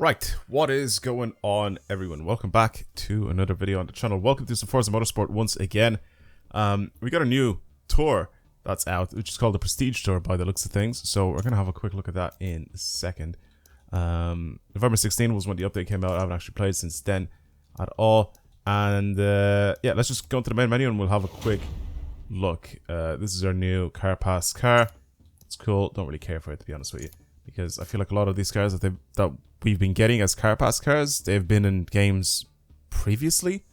Right, what is going on, everyone? Welcome back to another video on the channel. Welcome to some Forza Motorsport once again. We got a new tour that's out, which is called the Prestige Tour by the looks of things. So we're going to have a quick look at that in a second. November 16 was when the update came out. I haven't actually played since then at all. And yeah, let's just go into the main menu and we'll have a quick look. This is our new car pass car. It's cool. Don't really care for it, to be honest with you, because I feel like a lot of these cars that we've been getting as car pass cars, they've been in games previously.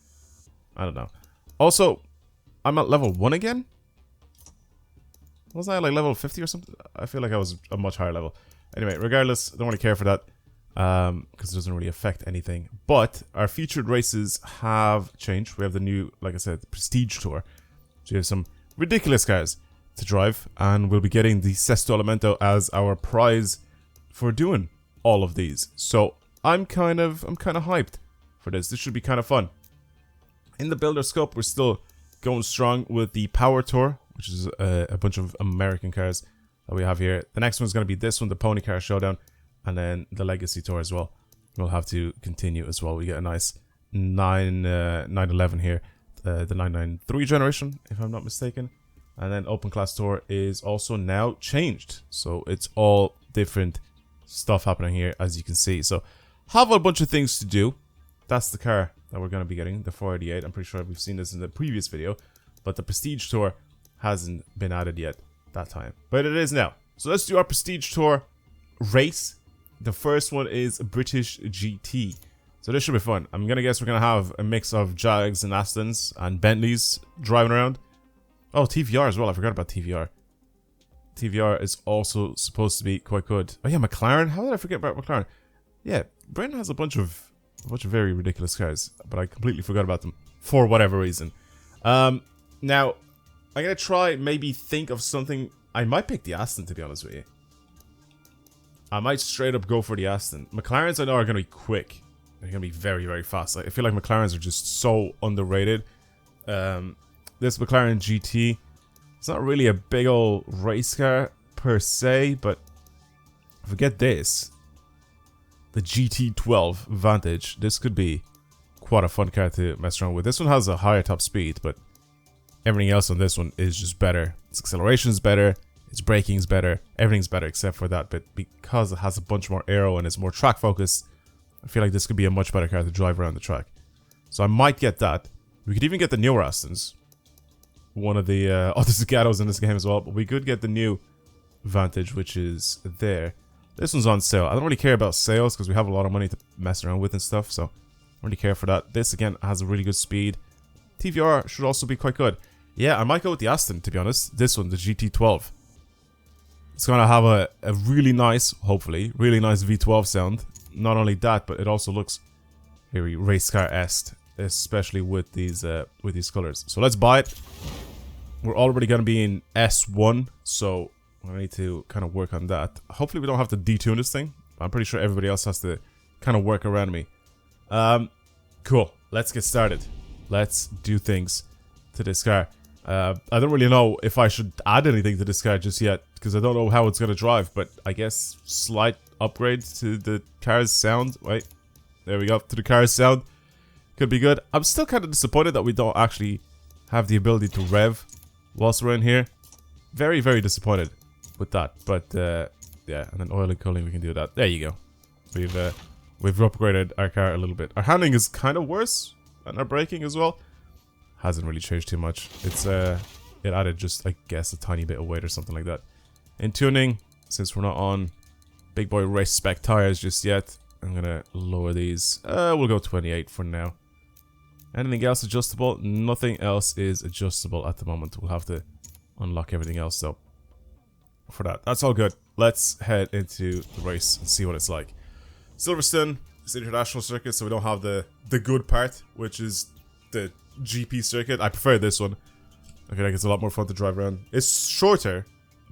I don't know. Also, I'm at level 1 again. Wasn't I like level 50 or something? I feel like I was a much higher level. Anyway, regardless, I don't really care for that because it doesn't really affect anything. But our featured races have changed. We have the new, like I said, the Prestige Tour. So we have some ridiculous cars to drive, and we'll be getting the Sesto Elemento as our prize for doing all of these. So I'm kind of hyped for this. This should be kind of fun. In the builder scope, we're still going strong with the Power Tour, which is a bunch of American cars that we have here. The next one's going to be this one, the Pony Car Showdown, and then the Legacy Tour as well. We'll have to continue as well. We get a nice 911 here, the 993 generation, if I'm not mistaken. And then Open Class Tour is also now changed, so it's all different stuff happening here, as you can see. So have a bunch of things to do. That's the car that we're going to be getting, the 488. I'm pretty sure we've seen this in the previous video, but the Prestige Tour hasn't been added yet that time, but it is now. So let's do our Prestige Tour race. The first one is British GT, so this should be fun. I'm gonna guess we're gonna have a mix of Jags and Astons and Bentleys driving around. Oh, TVR as well. I forgot about TVR. TVR is also supposed to be quite good. Oh yeah, McLaren. How did I forget about McLaren? Yeah, Britain has a bunch of very ridiculous cars, but I completely forgot about them for whatever reason. Now I'm gonna try maybe think of something. I might pick the Aston, to be honest with you. I might straight up go for the Aston. McLarens I know are gonna be quick. They're gonna be very, very fast. I feel like McLarens are just so underrated. This McLaren GT, it's not really a big old race car per se, but if we get this, the GT12 Vantage, this could be quite a fun car to mess around with. This one has a higher top speed, but everything else on this one is just better. Its acceleration is better, its braking is better, everything's better except for that. But because it has a bunch more aero and it's more track focused, I feel like this could be a much better car to drive around the track. So I might get that. We could even get the newer Astons. One of the other Zagatos in this game as well, but we could get the new Vantage, which is there. This one's on sale. I don't really care about sales because we have a lot of money to mess around with and stuff, so I don't really care for that. This again has a really good speed. TVR should also be quite good. Yeah, I might go with the Aston, to be honest. This one, the GT12. It's gonna have a really nice, hopefully, really nice V12 sound. Not only that, but it also looks very race car-esque, especially with these colors. So let's buy it. We're already going to be in S1, so we need to kind of work on that. Hopefully we don't have to detune this thing. I'm pretty sure everybody else has to kind of work around me. Cool. Let's get started. Let's do things to this car. I don't really know if I should add anything to this car just yet, because I don't know how it's going to drive, but I guess slight upgrade to the car's sound. Wait, there we go. To the car's sound. Could be good. I'm still kind of disappointed that we don't actually have the ability to rev whilst we're in here. Very, very disappointed with that. But yeah, and then oil and cooling, we can do that. There you go. We've upgraded our car a little bit. Our handling is kind of worse, and our braking as well hasn't really changed too much. It's it added just, I guess, a tiny bit of weight or something like that. In tuning, since we're not on big boy race spec tires just yet, I'm gonna lower these. We'll go 28 for now. Anything else adjustable? Nothing else is adjustable at the moment. We'll have to unlock everything else though for that. That's all good. Let's head into the race and see what it's like. Silverstone is international circuit, so we don't have the good part, which is the GP circuit. I prefer this one. I feel like it's a lot more fun to drive around. It's shorter,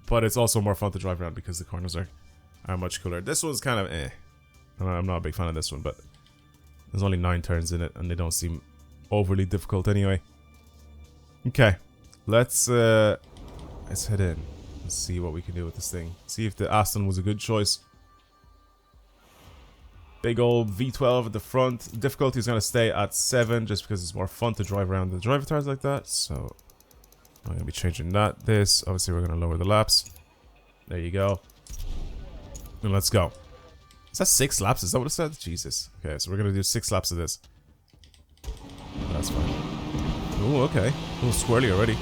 but it's also more fun to drive around because the corners are much cooler. This one's kind of eh. I'm not a big fan of this one, but there's only 9 turns in it, and they don't seem overly difficult anyway. Okay, let's head in and see what we can do with this thing. See if the Aston was a good choice. Big old V12 at the front. Difficulty is going to stay at 7 just because it's more fun to drive around the driver tires like that. So I'm going to be changing that. This, obviously, we're going to lower the laps. There you go. And let's go. Is that 6 laps? Is that what it said? Jesus. Okay, so we're going to do 6 laps of this. That's fine. Oh, okay. A little squirrely already.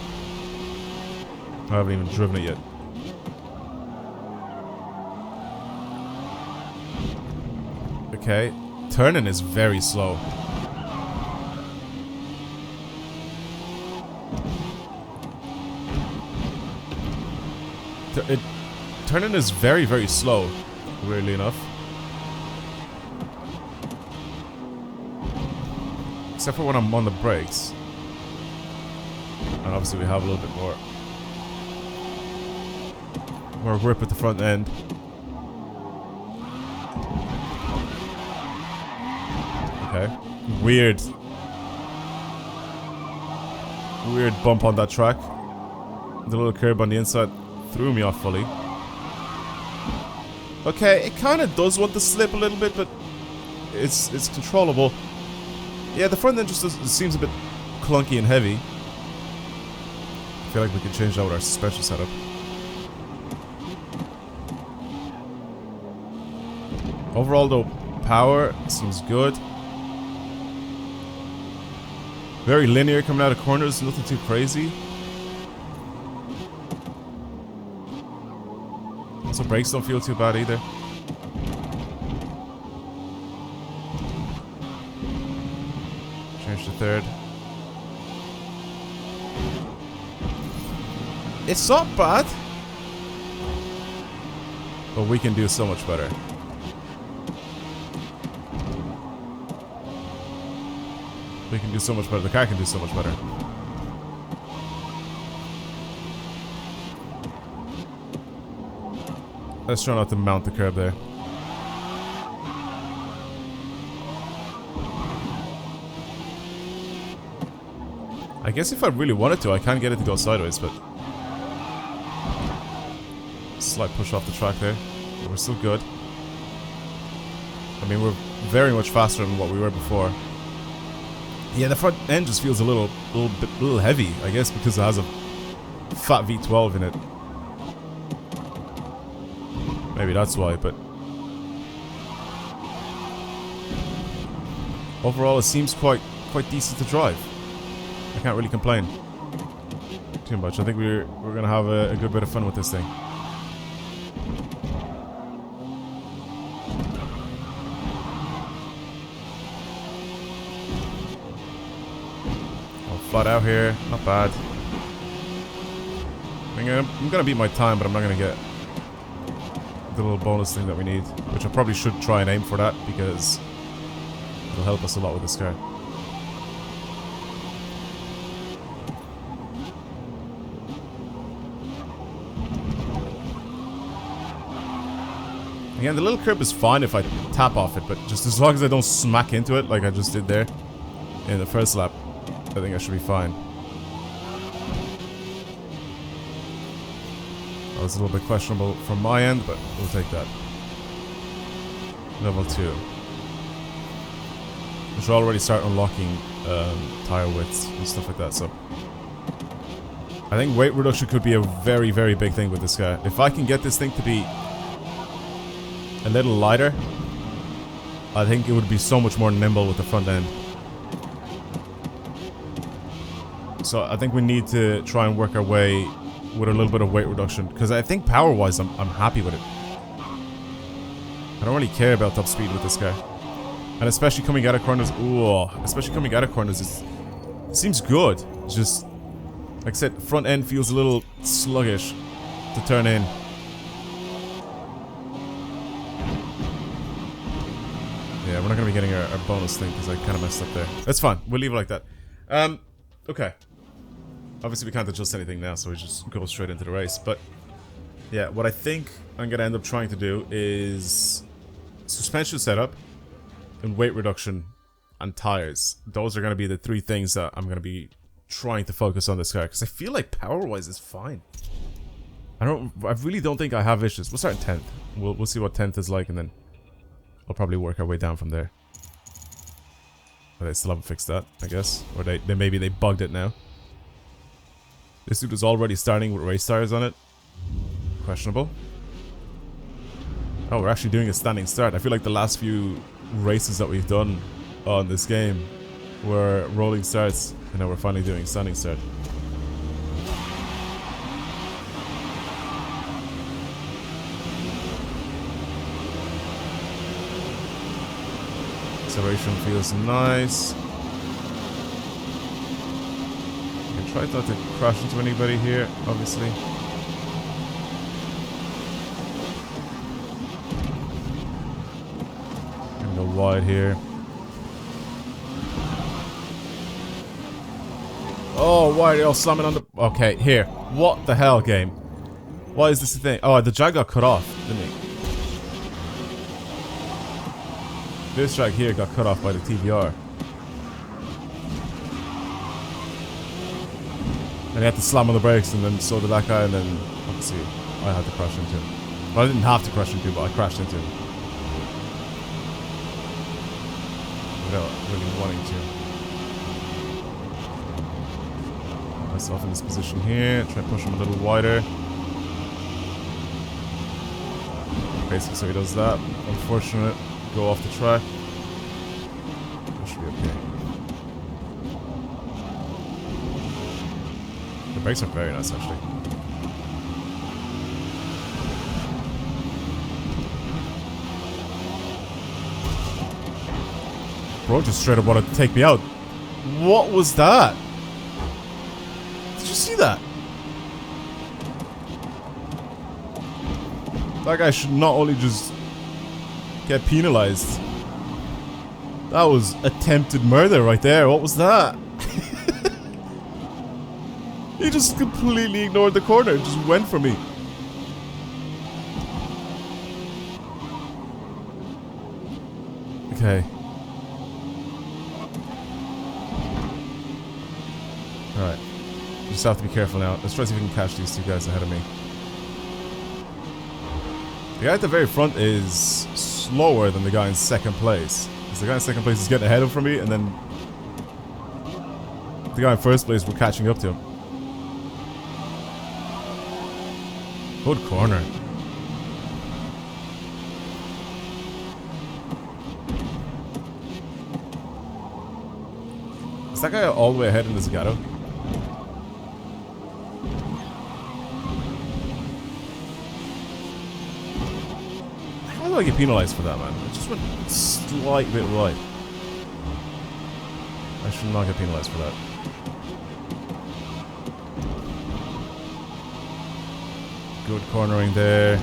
I haven't even driven it yet. Okay. Turning is very slow. Turning is very, very slow, weirdly enough. Except for when I'm on the brakes. And obviously we have a little bit more grip at the front end. Okay. Weird bump on that track. The little curb on the inside threw me off fully. Okay, it kind of does want to slip a little bit, but it's controllable. Yeah, the front end just seems a bit clunky and heavy. I feel like we could change that with our suspension setup. Overall, though, power seems good. Very linear coming out of corners, nothing too crazy. Also, brakes don't feel too bad either. Change to third. It's not bad, but we can do so much better. We can do so much better. The car can do so much better. Let's try not to mount the curb there. I guess if I really wanted to, I can get it to go sideways, but... Slight push off the track there. But we're still good. I mean, we're very much faster than what we were before. Yeah, the front end just feels a little heavy, I guess, because it has a fat V12 in it. Maybe that's why, but overall it seems quite decent to drive. I can't really complain too much. I think we're gonna have a good bit of fun with this thing. Flat out here, not bad. I'm gonna beat my time, but I'm not gonna get the little bonus thing that we need, which I probably should try and aim for that because it'll help us a lot with this car. Again, the little curb is fine if I tap off it, but just as long as I don't smack into it like I just did there in the first lap, I think I should be fine. That was a little bit questionable from my end, but we'll take that. Level 2. We should already start unlocking tire widths and stuff like that, so... I think weight reduction could be a very, very big thing with this car. If I can get this thing to be a little lighter, I think it would be so much more nimble with the front end. So I think we need to try and work our way with a little bit of weight reduction, because I think power-wise I'm happy with it. I don't really care about top speed with this car, and especially coming out of corners. Ooh, especially coming out of corners, it seems good. It's just like I said, front end feels a little sluggish to turn in. Yeah, we're not gonna be getting our bonus thing because I kind of messed up there. That's fine. We'll leave it like that. Okay. Obviously, we can't adjust anything now, so we just go straight into the race. But, yeah, what I think I'm going to end up trying to do is suspension setup and weight reduction and tires. Those are going to be the 3 things that I'm going to be trying to focus on this car, because I feel like power-wise it's fine. I really don't think I have issues. We'll start in 10th. We'll see what 10th is like, and then we'll probably work our way down from there. But they still haven't fixed that, I guess. Or they maybe they bugged it now. This dude is already starting with race tires on it. Questionable. Oh, we're actually doing a standing start. I feel like the last few races that we've done on this game were rolling starts, and now we're finally doing standing start. Acceleration feels nice. I can try not to crash into anybody here, obviously. Gonna go wide here. Oh, why are they all slamming on the... Okay, here. What the hell, game? Why is this a thing? Oh, the drag got cut off, didn't he? This drag here got cut off by the TVR. And he had to slam on the brakes, and then so did that guy, and then obviously I had to crash into him. Well, I didn't have to crash into him, but I crashed into him. Without really wanting to. Put myself in this position here, try to push him a little wider. Basically, so he does that. Unfortunate. Go off the track. That should be okay. The brakes are very nice, actually. Bro just straight up wanted to take me out. What was that? Did you see that? That guy should not only just get penalized. That was attempted murder right there. What was that? He just completely ignored the corner. Just went for me. Okay. Alright. Just have to be careful now. Let's try to see if we can catch these two guys ahead of me. The guy at the very front is slower than the guy in second place. Because the guy in second place is getting ahead of me, and then the guy in first place, we're catching up to him. Good corner. Is that guy all the way ahead in the Zagato? How do I get penalized for that, man? It just went a slight bit right. I should not get penalized for that. Good cornering there.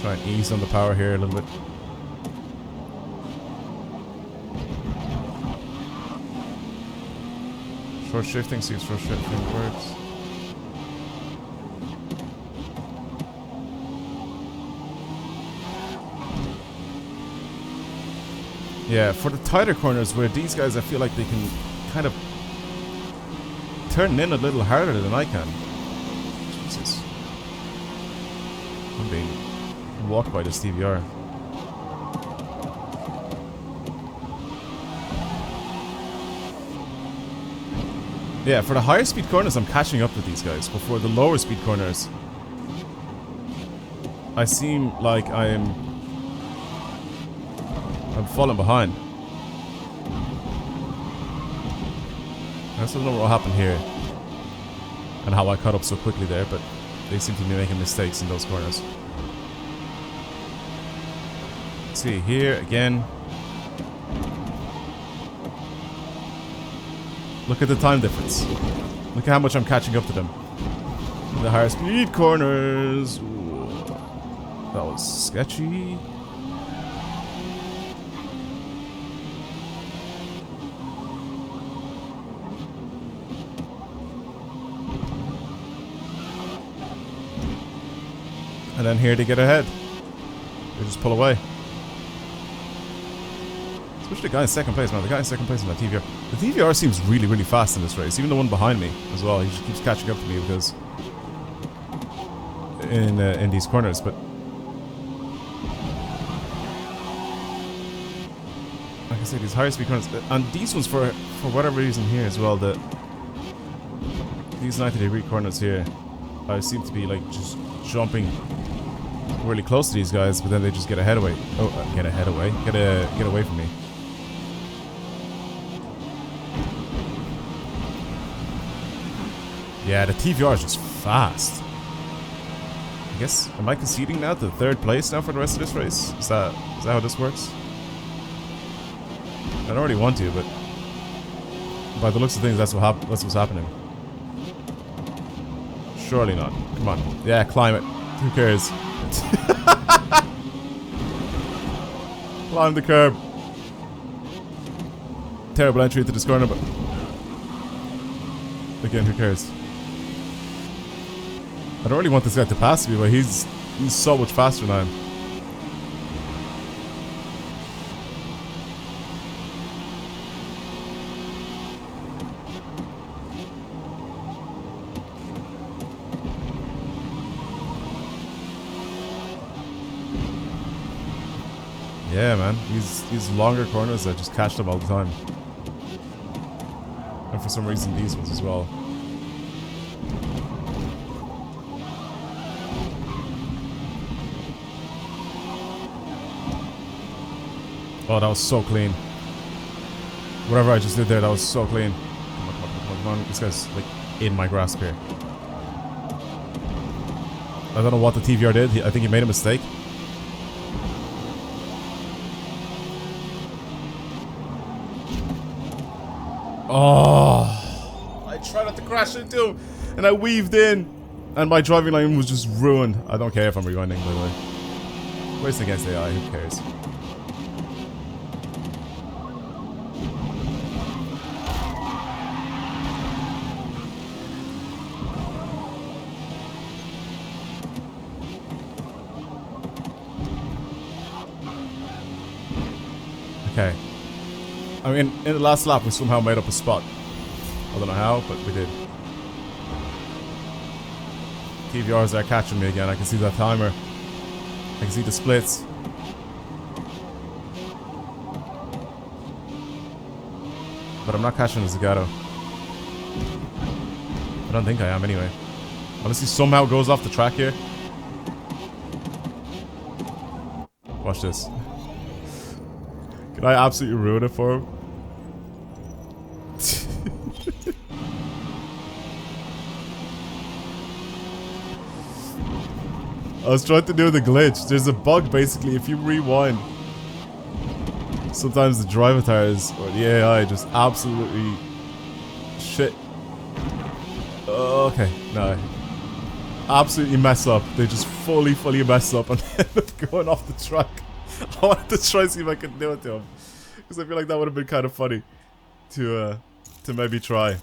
Try and ease on the power here a little bit. Short shifting, see if short shifting works. Yeah, for the tighter corners where these guys, I feel like they can kind of turn in a little harder than I can. Jesus. I'm being walked by this TVR. Yeah, for the higher speed corners, I'm catching up with these guys. But for the lower speed corners, I seem like I'm falling behind. I still don't know what happened here and how I caught up so quickly there, but they seem to be making mistakes in those corners. Let's see here again. Look at the time difference. Look at how much I'm catching up to them. The higher speed corners. Ooh, that was sketchy. And then here to get ahead. They just pull away. Especially the guy in second place, man. The guy in second place in that TVR. The TVR seems really, really fast in this race. Even the one behind me as well. He just keeps catching up to me because in these corners. But like I said, these higher speed corners, and these ones for whatever reason here as well, these 90-degree corners here, I seem to be like just jumping really close to these guys, but then they just get ahead away. Oh, get away from me. Yeah, the TVR is just fast. I guess, am I conceding now to third place now for the rest of this race? Is that how this works? I don't really want to, but by the looks of things, that's what's happening. Surely not. Come on. Yeah, climb it. Who cares? Climb the curb. Terrible entry into this corner, but again, who cares? I don't really want this guy to pass me, but he's so much faster than I am. Yeah, man, these longer corners, I just catch them all the time. And for some reason, these ones as well. Oh, that was so clean. Whatever I just did there, that was so clean. Come on, come on, come on, come on. This guy's like in my grasp here. I don't know what the TVR did. I think he made a mistake. Oh, I tried not to crash into him, and I weaved in, and my driving line was just ruined. I don't care if I'm rewinding, by the way. Racing against AI, who cares? Okay. I mean, in the last lap, we somehow made up a spot. I don't know how, but we did. TVRs are catching me again. I can see that timer. I can see the splits. But I'm not catching the Zagato. I don't think I am anyway. Unless he somehow goes off the track here. Watch this. Can I absolutely ruin it for him? I was trying to do the glitch. There's a bug basically. If you rewind, sometimes the driver tires or the AI just absolutely shit. Okay, no. Absolutely mess up. They just fully mess up and end up going off the track. I wanted to try to see if I could do it to him, because I feel like that would have been kind of funny to maybe try.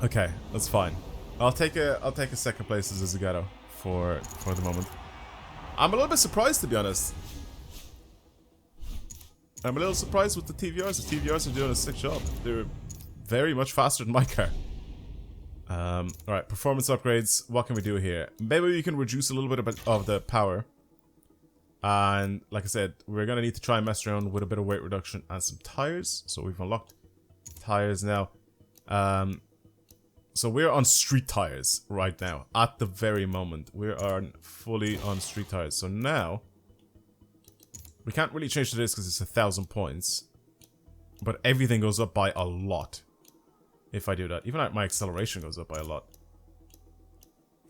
Okay, that's fine. I'll take a second place as a Zagato for the moment. I'm a little bit surprised, to be honest. I'm a little surprised with the TVRs. The TVRs are doing a sick job. They're very much faster than my car. Alright, performance upgrades. What can we do here? Maybe we can reduce a little bit of the power. And like I said, we're going to need to try and mess around with a bit of weight reduction and some tires. So we've unlocked tires now. So we're on street tires right now. At the very moment. We are fully on street tires. So now, we can't really change to this because it's 1,000 points. But everything goes up by a lot. If I do that. Even my acceleration goes up by a lot.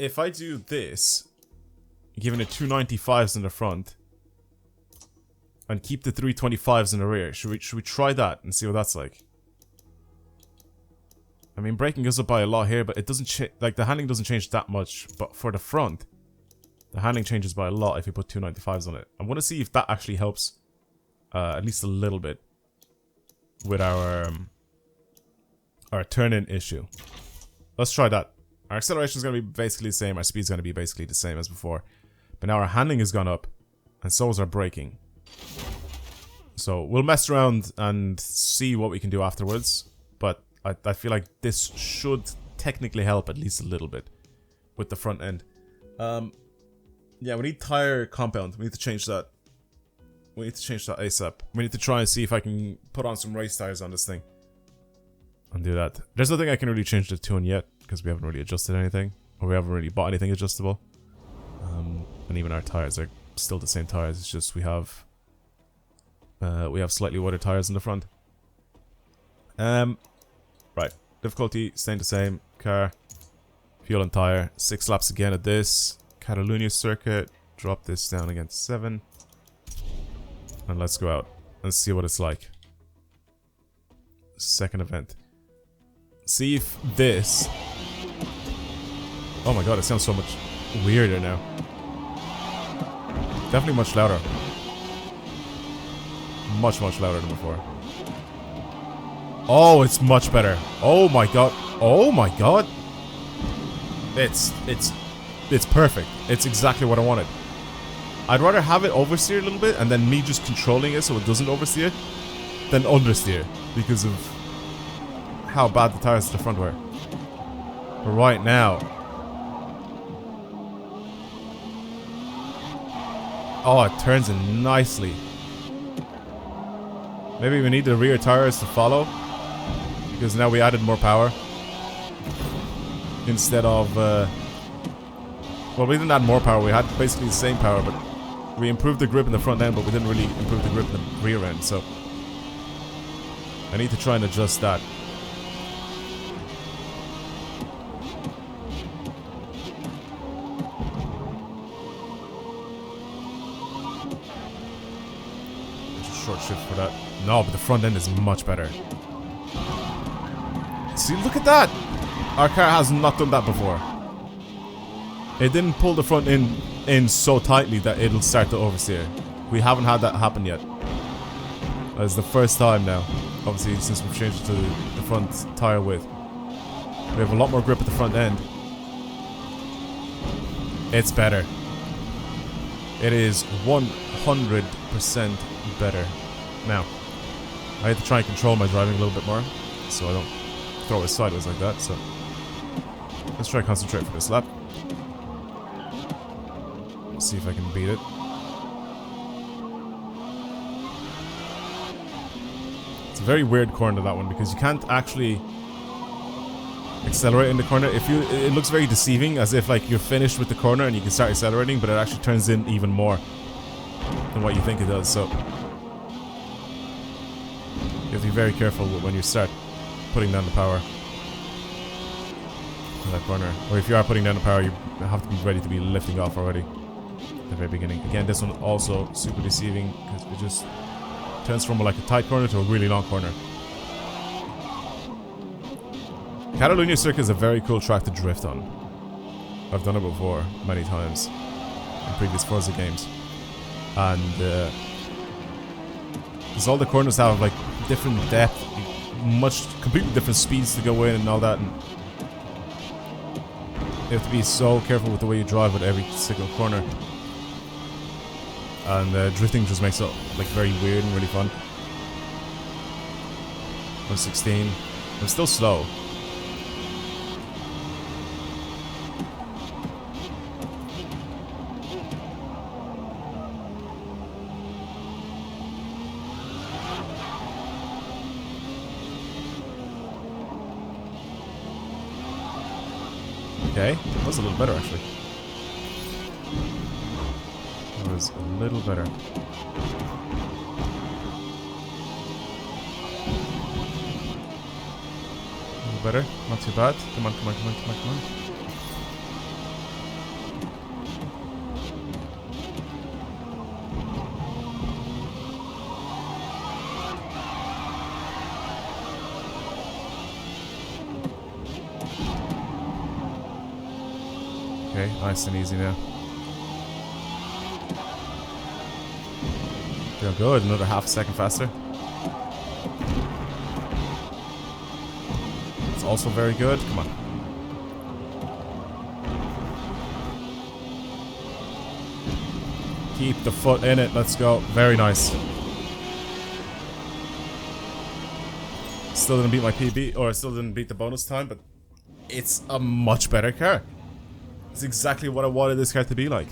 If I do this, giving it 295s in the front, and keep the 325s in the rear. Should we try that and see what that's like? I mean, braking goes up by a lot here, but it doesn't change. Like, the handling doesn't change that much. But for the front, the handling changes by a lot if you put 295s on it. I want to see if that actually helps, at least a little bit, with our turn-in issue. Let's try that. Our acceleration is going to be basically the same. Our speed is going to be basically the same as before. But now our handling has gone up, and so is our braking. So we'll mess around and see what we can do afterwards. But I feel like this should technically help at least a little bit with the front end. Yeah, we need tire compound. We need to change that. We need to change that ASAP. We need to try and see if I can put on some race tires on this thing. And do that. There's nothing I can really change the tune yet, because we haven't really adjusted anything. Or we haven't really bought anything adjustable. And even our tires are still the same tires. It's just we have slightly wider tires in the front. Right. Difficulty staying the same. Car. Fuel and tire. 6 laps again at this. Catalunya circuit. Drop this down again to 7. And let's go out and see what it's like. Second event. See if this... Oh my god, it sounds so much weirder now. Definitely much louder. Much louder than before. Oh, it's much better. Oh my god. Oh my god. It's perfect. It's exactly what I wanted. I'd rather have it oversteer a little bit and then me just controlling it so it doesn't oversteer than understeer because of how bad the tires at the front were. But right now... Oh, it turns in nicely. Maybe we need the rear tires to follow, because now we added more power. Instead of... well, we didn't add more power, we had basically the same power, but we improved the grip in the front end, but we didn't really improve the grip in the rear end, so... I need to try and adjust that. Short shift for that. No, but the front end is much better. See, look at that! Our car has not done that before. It didn't pull the front end in so tightly that it'll start to oversteer. We haven't had that happen yet. It's the first time now, obviously, since we've changed it to the front tire width. We have a lot more grip at the front end. It's better. It is 100% better. Now, I have to try and control my driving a little bit more, so I don't throw it sideways like that, so... Let's try and concentrate for this lap. Let's see if I can beat it. It's a very weird corner, that one, because you can't actually accelerate in the corner. It looks very deceiving, as if like you're finished with the corner and you can start accelerating, but it actually turns in even more than what you think it does, so... You have to be very careful when you start putting down the power in that corner. Or if you are putting down the power, you have to be ready to be lifting off already at the very beginning. Again, this one also super deceiving because it just turns from like a tight corner to a really long corner. Catalunya Circuit is a very cool track to drift on. I've done it before many times in previous Forza games. And because all the corners have like different depth, completely different speeds to go in and all that, and you have to be so careful with the way you drive with every single corner. And drifting just makes it like very weird and really fun. 116. I'm still slow. Okay, that was a little better actually. That was a little better. A little better, not too bad. Come on, come on, come on, come on, come on. Okay, nice and easy now. Feel good, another half a second faster. It's also very good, come on. Keep the foot in it, let's go. Very nice. Still didn't beat my PB, or still didn't beat the bonus time, but it's a much better car. It's exactly what I wanted this car to be like.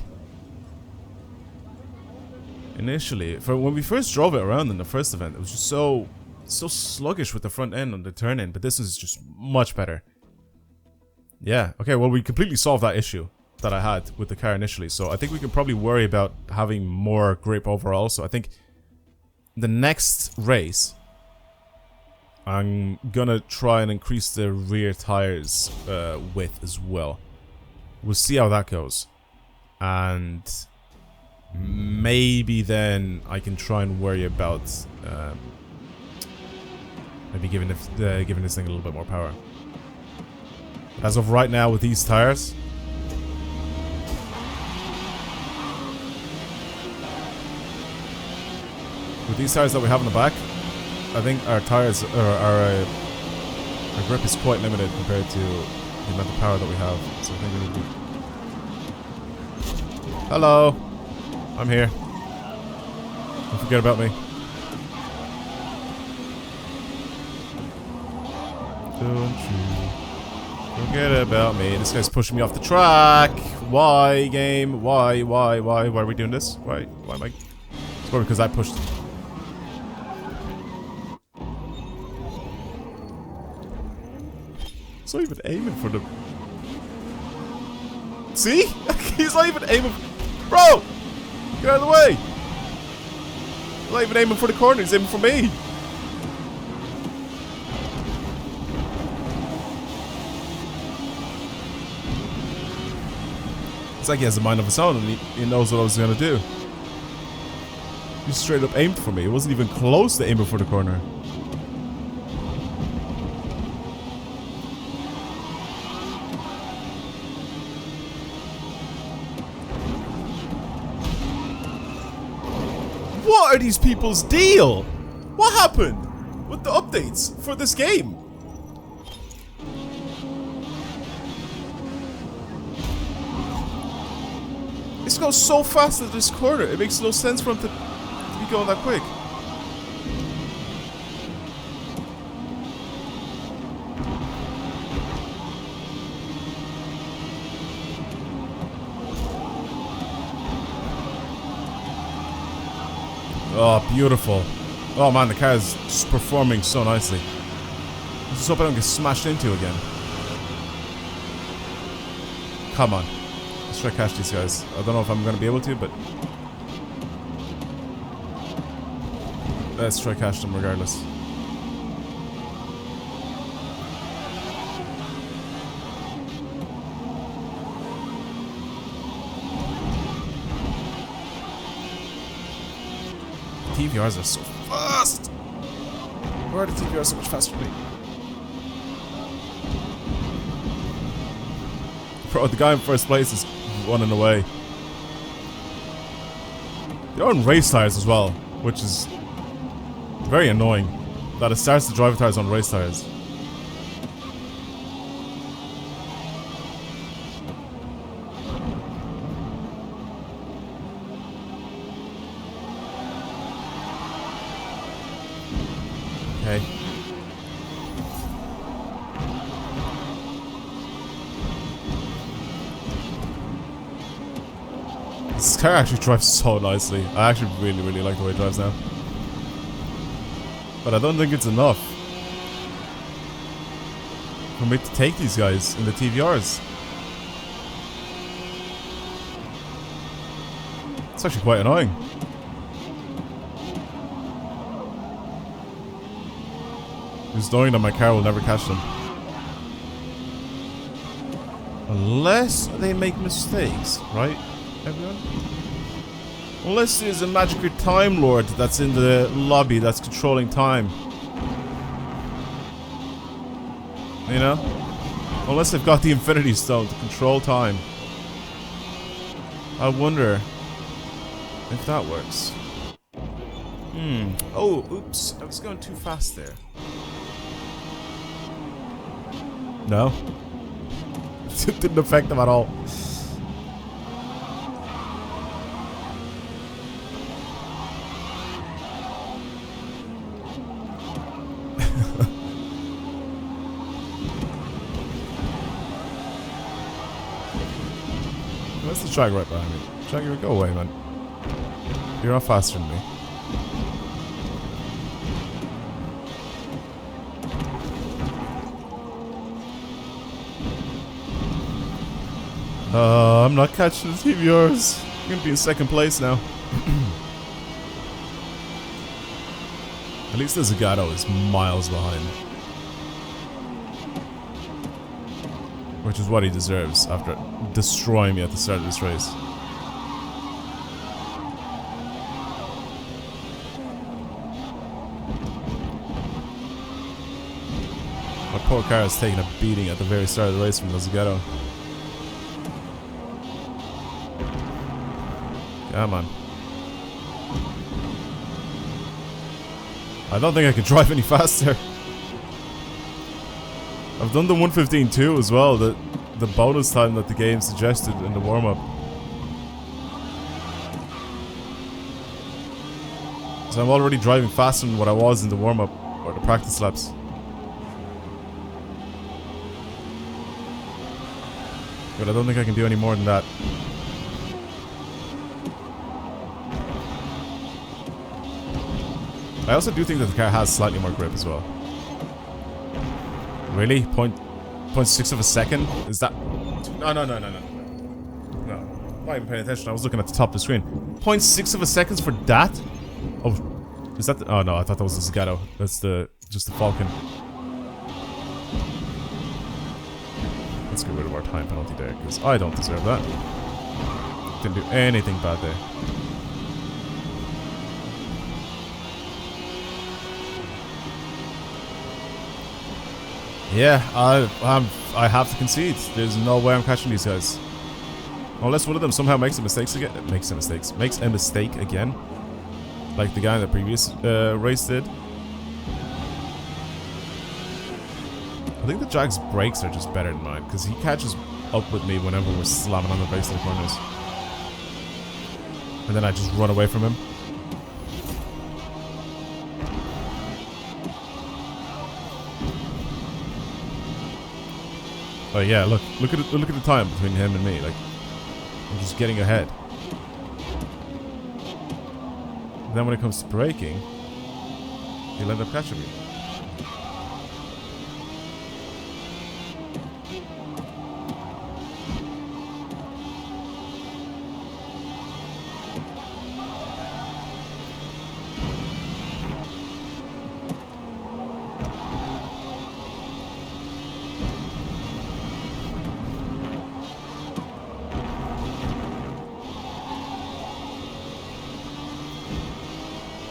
initially, for when we first drove it around in the first event, it was just so sluggish with the front end on the turn in, but this is just much better. Yeah, okay, well we completely solved that issue that I had with the car initially, so I think we can probably worry about having more grip overall. So I think the next race I'm gonna try and increase the rear tires width as well. We'll see how that goes, and maybe then I can try and worry about maybe giving this thing a little bit more power. As of right now, with these tires, that we have in the back, I think our tires, or our grip is quite limited compared to the amount of power that we have. So I think we need to... Hello! I'm here. Don't forget about me. Don't you forget about me. This guy's pushing me off the track. Why, game? Why are we doing this? Why am I... It's probably because I pushed... He's not even aiming for the... See? He's not even aiming... Bro! Get out of the way! He's not even aiming for the corner, he's aiming for me! It's like he has a mind of his own and he knows what I was gonna do. He straight up aimed for me. It wasn't even close to aiming for the corner. What are these people's deal? What happened with the updates for this game? This goes so fast at this corner. It makes no sense for him to be going that quick. Oh, beautiful. Oh man, the car is just performing so nicely. I just hope I don't get smashed into again. Come on. Let's try to catch these guys. I don't know if I'm going to be able to, but... let's try to catch them regardless. TVRs are so fast! Why are the TVRs so much faster than me? Bro, the guy in first place is running away. They're on race tires as well, which is very annoying. That it starts the driver tires on race tires. Okay. This car actually drives so nicely. I actually really like the way it drives now. But I don't think it's enough for me to take these guys in the TVRs. It's actually quite annoying. Just knowing that my car will never catch them. Unless they make mistakes, right, everyone? Unless there's a magical Time Lord that's in the lobby that's controlling time. You know? Unless they've got the Infinity Stone to control time. I wonder if that works. Oh, oops. I was going too fast there. No? It didn't affect them at all. Where's the track right behind me? Track, go away, man. You're not faster than me. I'm not catching the team yours. I'm gonna be in second place now. At least the Zagato is miles behind. Which is what he deserves after destroying me at the start of this race. My poor car is taking a beating at the very start of the race from the Zagato. Come on. I don't think I can drive any faster. I've done the 1:15.2 as well, the bonus time that the game suggested in the warm-up. So I'm already driving faster than what I was in the warm-up or the practice laps. But I don't think I can do any more than that. I also do think that the car has slightly more grip as well. Really? 0.6 of a second? Is that... No. No, not even paying attention. I was looking at the top of the screen. 0.6 of a second for that? Oh, is that the... Oh no, I thought that was the Zagato. That's just the Falcon. Let's get rid of our time penalty there, because I don't deserve that. Didn't do anything bad there. Yeah, I have to concede. There's no way I'm catching these guys. Unless one of them somehow makes a mistake again. Makes a mistake again. Like the guy in the previous race did. I think the Jag's brakes are just better than mine, because he catches up with me whenever we're slamming on the brakes in the corners. And then I just run away from him. Oh yeah, look at the time between him and me. Like, I'm just getting ahead. Then when it comes to braking, he'll end up catching me.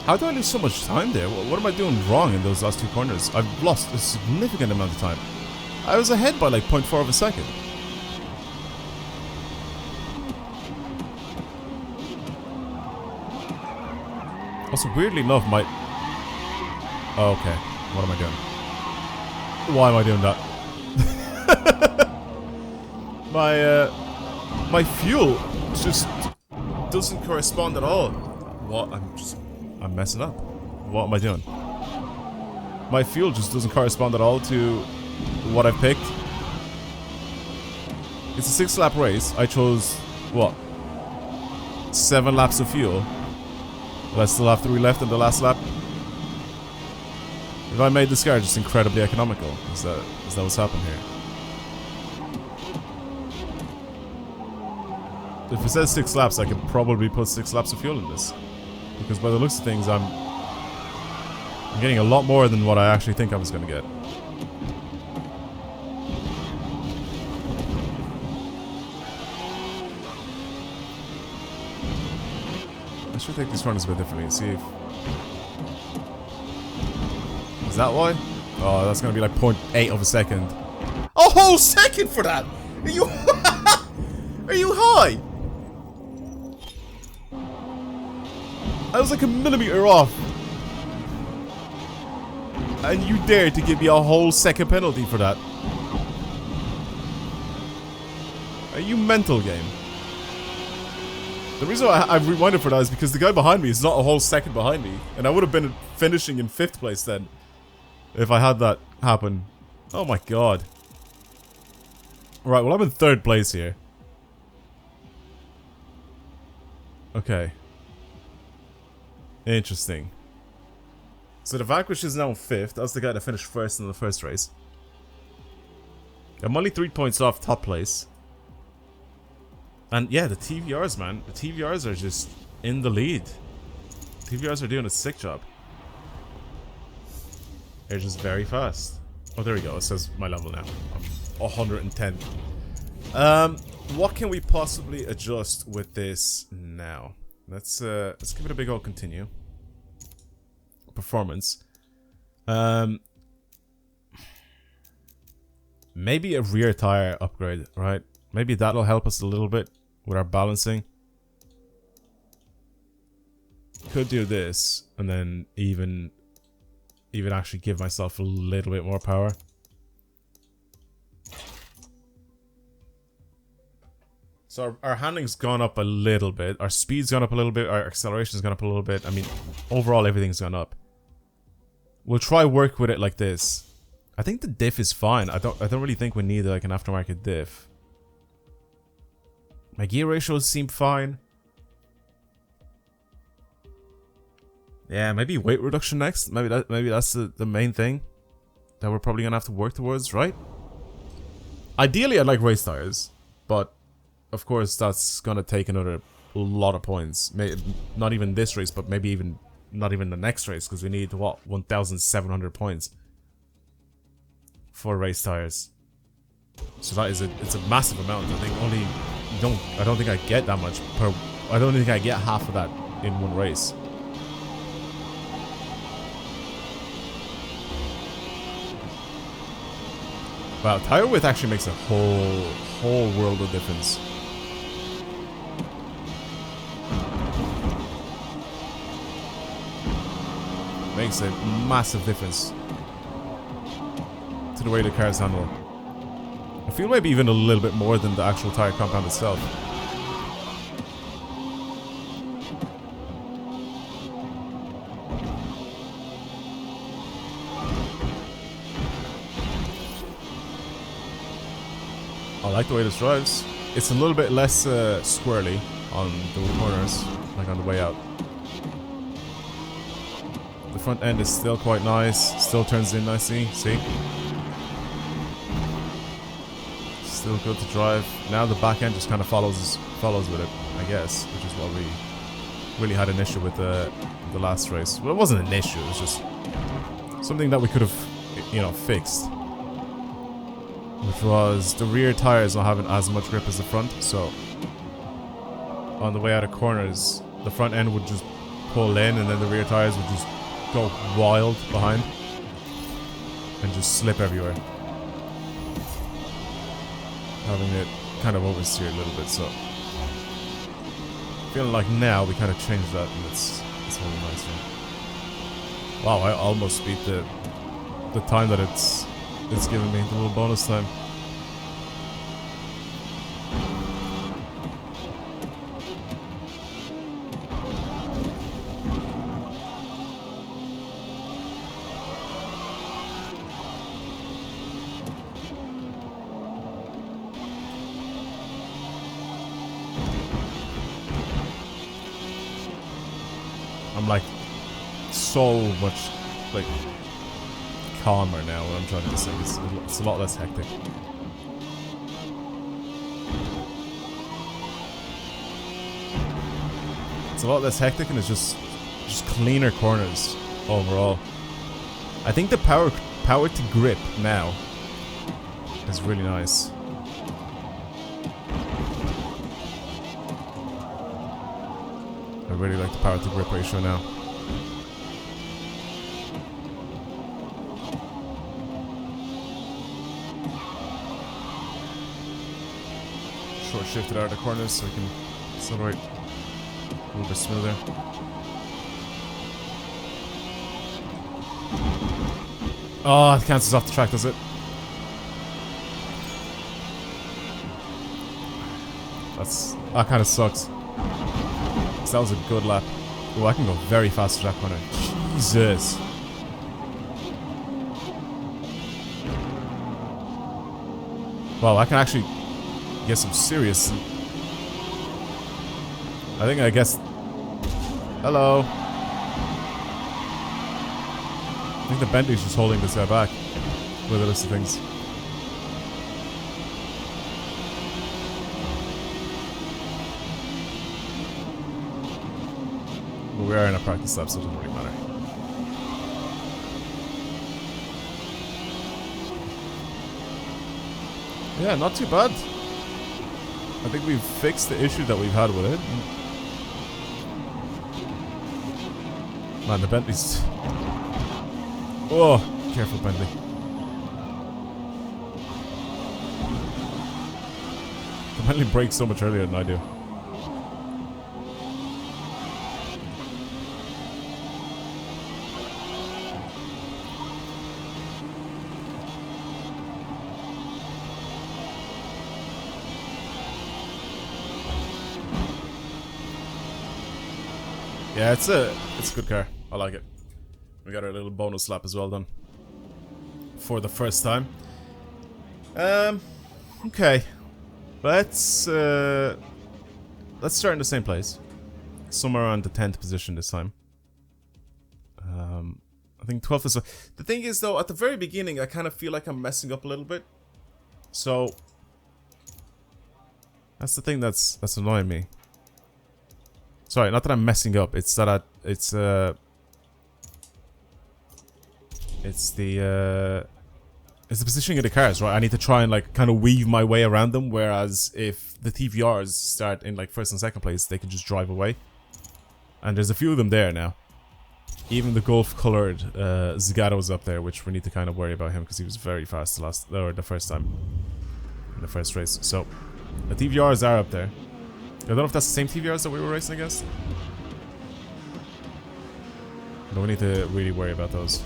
How do I lose so much time there? What am I doing wrong in those last two corners? I've lost a significant amount of time. I was ahead by like 0.4 of a second. Also, weirdly enough, my... Oh, okay. What am I doing? Why am I doing that? My fuel just doesn't correspond at all. What? I'm messing up. What am I doing? My fuel just doesn't correspond at all to what I picked. It's a 6-lap race. I chose, what? 7 laps of fuel. But I still have 3 left in the last lap. If I made this car just incredibly economical, is that what's happened here? If it says 6 laps, I could probably put 6 laps of fuel in this. Because by the looks of things, I'm getting a lot more than what I actually think I was going to get. I should take these corners a bit differently and see if... Is that why? Oh, that's going to be like 0.8 of a second. A whole second for that! Are you... Are you high? I was like a millimeter off. And you dared to give me a whole second penalty for that. Are you mental, game? The reason why I rewinded for that is because the guy behind me is not a whole second behind me. And I would have been finishing in 5th place then. If I had that happen. Oh my god. Right, well I'm in 3rd place here. Okay. Interesting. So the Vanquish is now 5th. That was the guy that finished 1st in the first race. I'm only 3 points off top place. And yeah, the TVRs, man. The TVRs are just in the lead. TVRs are doing a sick job. They're just very fast. Oh, there we go. It says my level now. I'm 110. What can we possibly adjust with this now? Let's give it a big old continue. Performance. Maybe a rear tire upgrade, right? Maybe that'll help us a little bit with our balancing. Could do this and then even actually give myself a little bit more power. So our handling's gone up a little bit, our speed's gone up a little bit, our acceleration's gone up a little bit. I mean, overall everything's gone up. We'll try work with it like this. I think the diff is fine. I don't really think we need like an aftermarket diff. My gear ratios seem fine. Yeah, maybe weight reduction next. Maybe that's the main thing that we're probably gonna have to work towards, right? Ideally, I'd like race tires, but of course that's gonna take another lot of points. Maybe not even this race, but maybe even not even the next race, because we need what 1,700 points for race tires. So that is it's a massive amount. I think I don't think I get that much per. I don't think I get half of that in one race. Wow, tire width actually makes a whole world of difference. Makes a massive difference to the way the cars handle. I feel maybe even a little bit more than the actual tire compound itself. I like the way this drives. It's a little bit less squirrely on the corners, like on the way out. The front end is still quite nice, still turns in nicely, see? Still good to drive. Now the back end just kind of follows with it, I guess, which is what we really had an issue with the last race. Well, it wasn't an issue, it was just something that we could have, you know, fixed. Which was the rear tires not having as much grip as the front, so on the way out of corners, the front end would just pull in and then the rear tires would just go wild behind and just slip everywhere, having it kind of oversteer a little bit. So feeling like now we kind of changed that, and it's really nice. Right? Wow, I almost beat the time that it's giving me, the little bonus time. I'm like so much like calmer now when I'm trying to say. It's a lot less hectic. It's a lot less hectic, and it's just cleaner corners overall. I think the power to grip now is really nice. I really like the power to grip ratio now. Short shifted out of the corners so we can accelerate a little bit smoother. Oh, it cancels off the track, does it? That kind of sucks. That was a good lap. Oh, I can go very fast to that corner. Jesus. Wow, I can actually get some serious... I guess... Hello. I think the Bentley's just holding this guy back with the list of things. But we are in a practice lap, so it doesn't really matter. Yeah, not too bad. I think we've fixed the issue that we've had with it. Man, the Bentley's... Oh, careful, Bentley. The Bentley brakes so much earlier than I do. Yeah, it's a good car. I like it. We got our little bonus lap as well done for the first time. Okay, let's start in the same place, somewhere around the 10th position this time. I think 12th is. The thing is, though, at the very beginning, I kind of feel like I'm messing up a little bit. So that's the thing that's annoying me. Sorry, not that I'm messing up. It's that it's the positioning of the cars, right? I need to try and like kind of weave my way around them. Whereas if the TVRs start in like first and second place, they can just drive away. And there's a few of them there now. Even the Golf-colored Zagato's up there, which we need to kind of worry about him because he was very fast the first time in the first race. So the TVRs are up there. I don't know if that's the same TVRs that we were racing against. But we need to really worry about those.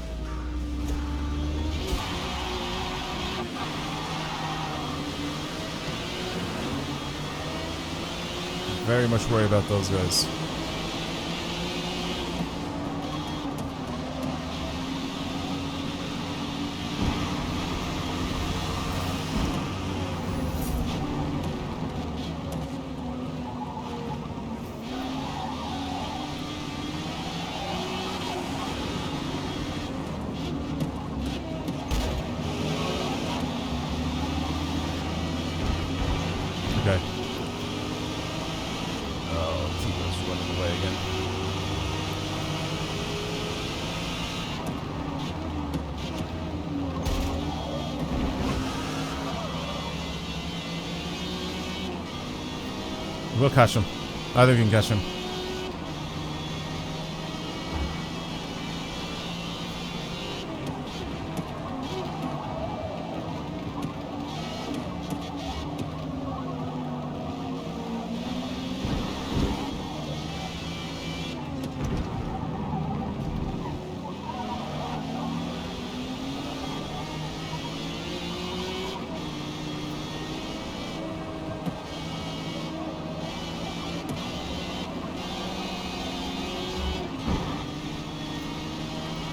Very much worry about those guys. Okay. Oh, Tito's running away again. We'll catch him. I think we can catch him.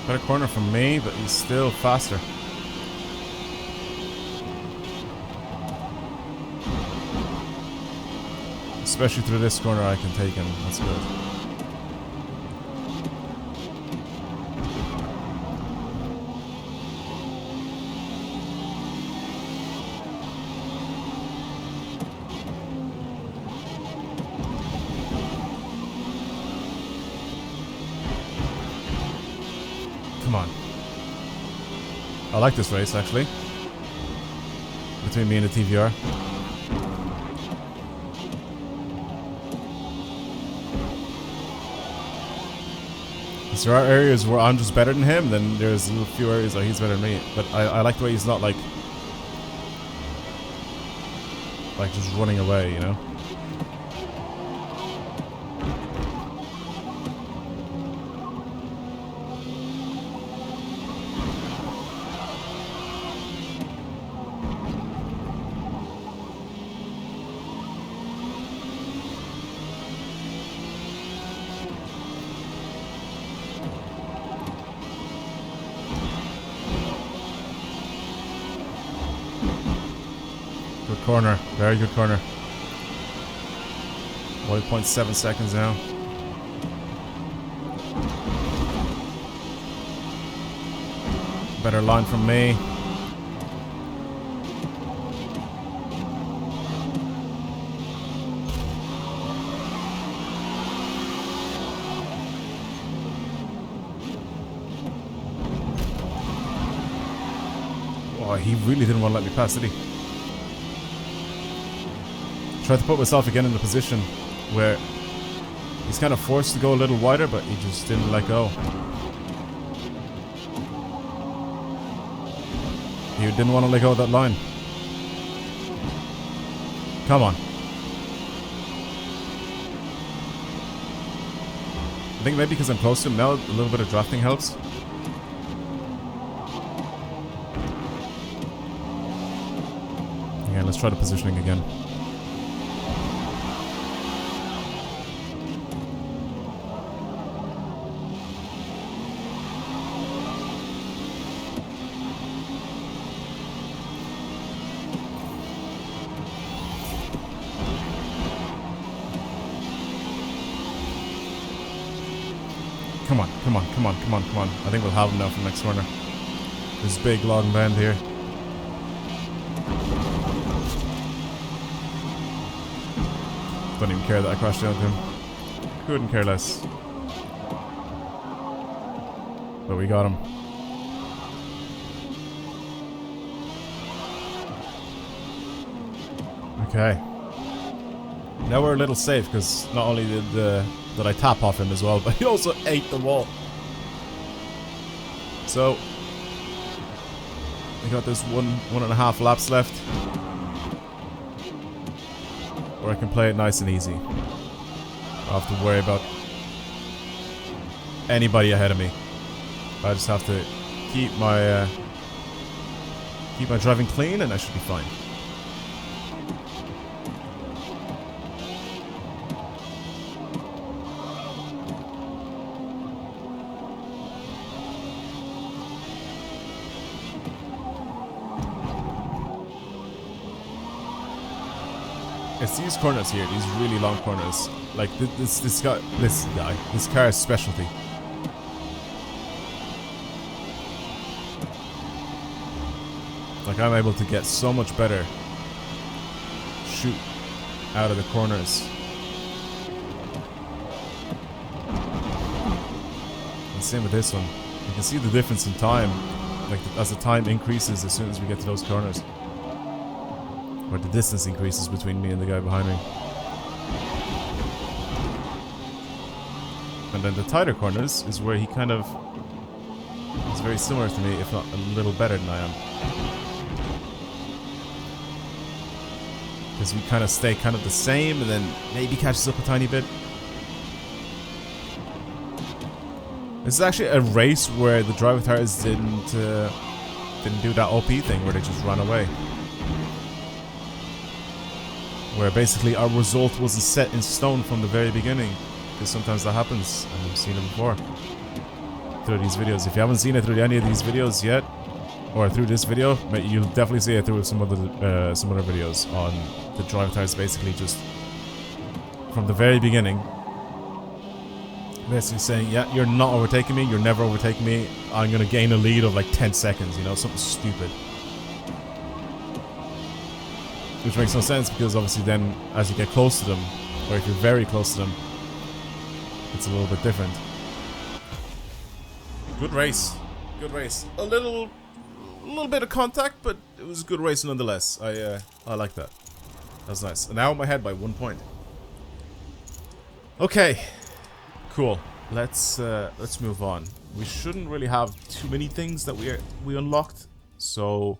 Got a corner from me, but he's still faster. Especially through this corner, I can take him. That's good. Come on. I like this race, actually. Between me and the TVR. Because there are areas where I'm just better than him, then there's a few areas where he's better than me. But I like the way he's not like just running away, you know? Good corner. Very good corner. 1.7 seconds now. Better line from me. Oh, he really didn't want to let me pass, did he? Tried to put myself again in the position where he's kind of forced to go a little wider, but he just didn't let go. He didn't want to let go of that line. Come on. I think maybe because I'm close to him now, a little bit of drafting helps. Okay, let's try the positioning again. Come on, come on, come on, come on, come on. I think we'll have him now for the next corner. This big long bend here. Don't even care that I crashed into him. Couldn't care less. But we got him. Okay. Now we're a little safe because not only did I tap off him as well, but he also ate the wall. So we got this one and a half laps left, where I can play it nice and easy. I don't have to worry about anybody ahead of me. I just have to keep my driving clean, and I should be fine. It's these corners here, these really long corners. Like this car's specialty. Like I'm able to get so much better shoot out of the corners. And same with this one. You can see the difference in time, like as the time increases as soon as we get to those corners. Or the distance increases between me and the guy behind me. And then the tighter corners is where he kind of is very similar to me, if not a little better than I am. Because we kind of stay kind of the same and then maybe catches up a tiny bit. This is actually a race where the driver tires didn't do that OP thing where they just ran away. Where basically our result wasn't set in stone from the very beginning. Because sometimes that happens, and we've seen it before. Through these videos. If you haven't seen it through any of these videos yet, or through this video, you'll definitely see it through some other videos on the drive tires basically just from the very beginning. Basically saying, yeah, you're not overtaking me, you're never overtaking me, I'm gonna gain a lead of like 10 seconds, you know, something stupid. Which makes no sense because obviously then as you get close to them, or if you're very close to them, it's a little bit different. Good race. Good race. A little bit of contact, but it was a good race nonetheless. I like that. That was nice. And now I'm ahead by 1 point. Okay. Cool. Let's move on. We shouldn't really have too many things that we unlocked. So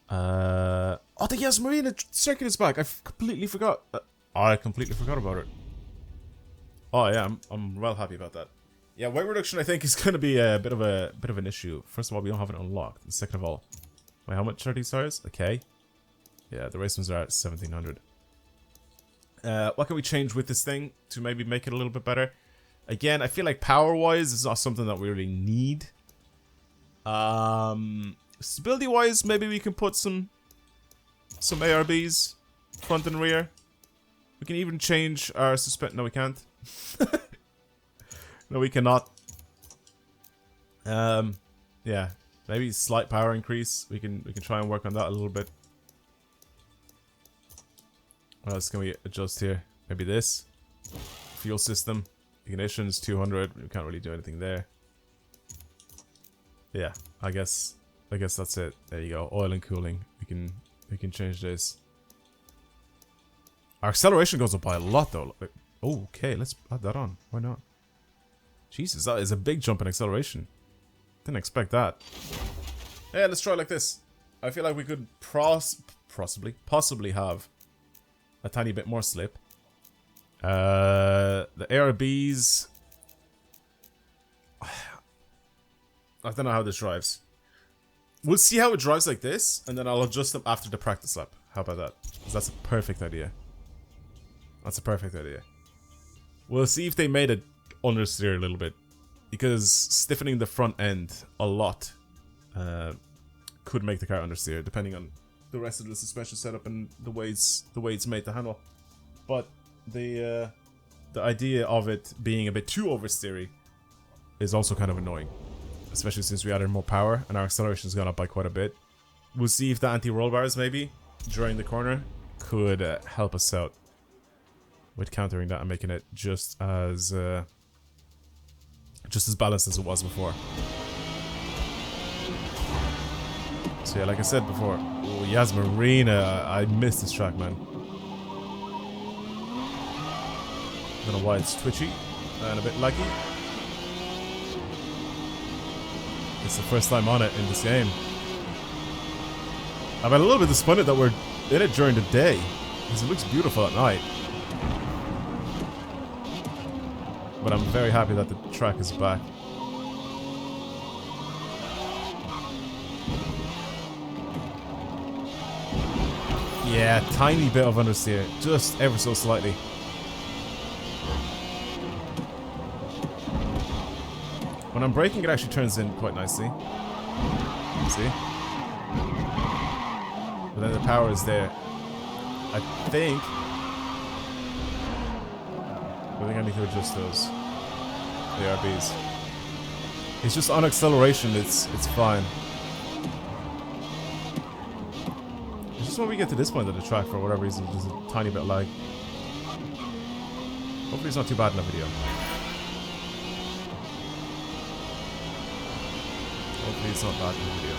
oh, yes, Marina circuit is back. I completely forgot. I completely forgot about it. Oh yeah, I'm well happy about that. Yeah, weight reduction I think is going to be a bit of an issue. First of all, we don't have it unlocked. And second of all, wait, how much are these tires? Okay. Yeah, the race ones are at 1700. What can we change with this thing to maybe make it a little bit better? Again, I feel like power-wise, it's not something that we really need. Stability-wise, maybe we can put some ARBs, front and rear. We can even change our suspension. No, we can't. No, we cannot. Yeah. Maybe slight power increase. We can try and work on that a little bit. What else can we adjust here? Maybe this. Fuel system. Ignition is 200. We can't really do anything there. Yeah, I guess that's it. There you go. Oil and cooling. We can change this. Our acceleration goes up by a lot though. Oh, okay, let's add that on. Why not? Jesus, that is a big jump in acceleration. Didn't expect that. Yeah, let's try it like this. I feel like we could possibly have a tiny bit more slip. The ARBs. I don't know how this drives. We'll see how it drives like this, and then I'll adjust them after the practice lap. How about that? 'Cause that's a perfect idea. That's a perfect idea. We'll see if they made it understeer a little bit, because stiffening the front end a lot could make the car understeer, depending on the rest of the suspension setup and the way it's made to handle. But the idea of it being a bit too oversteery is also kind of annoying, especially since we added more power and our acceleration's gone up by quite a bit. We'll see if the anti-roll bars maybe during the corner could help us out with countering that and making it just as balanced as it was before. So yeah, like I said before, oh yes, Marina, I missed this track, man. I don't know why it's twitchy and a bit laggy. It's the first time on it in this game. I'm a little bit disappointed that we're in it during the day, because it looks beautiful at night. But I'm very happy that the track is back. Yeah, tiny bit of understeer, just ever so slightly. When I'm braking, it actually turns in quite nicely. See? But then the power is there. I think I need to adjust those. The ARBs. It's just on acceleration, it's fine. It's just when we get to this point of the track, for whatever reason, there's a tiny bit of lag. Hopefully it's not too bad in the video. Hopefully it's not bad in the video.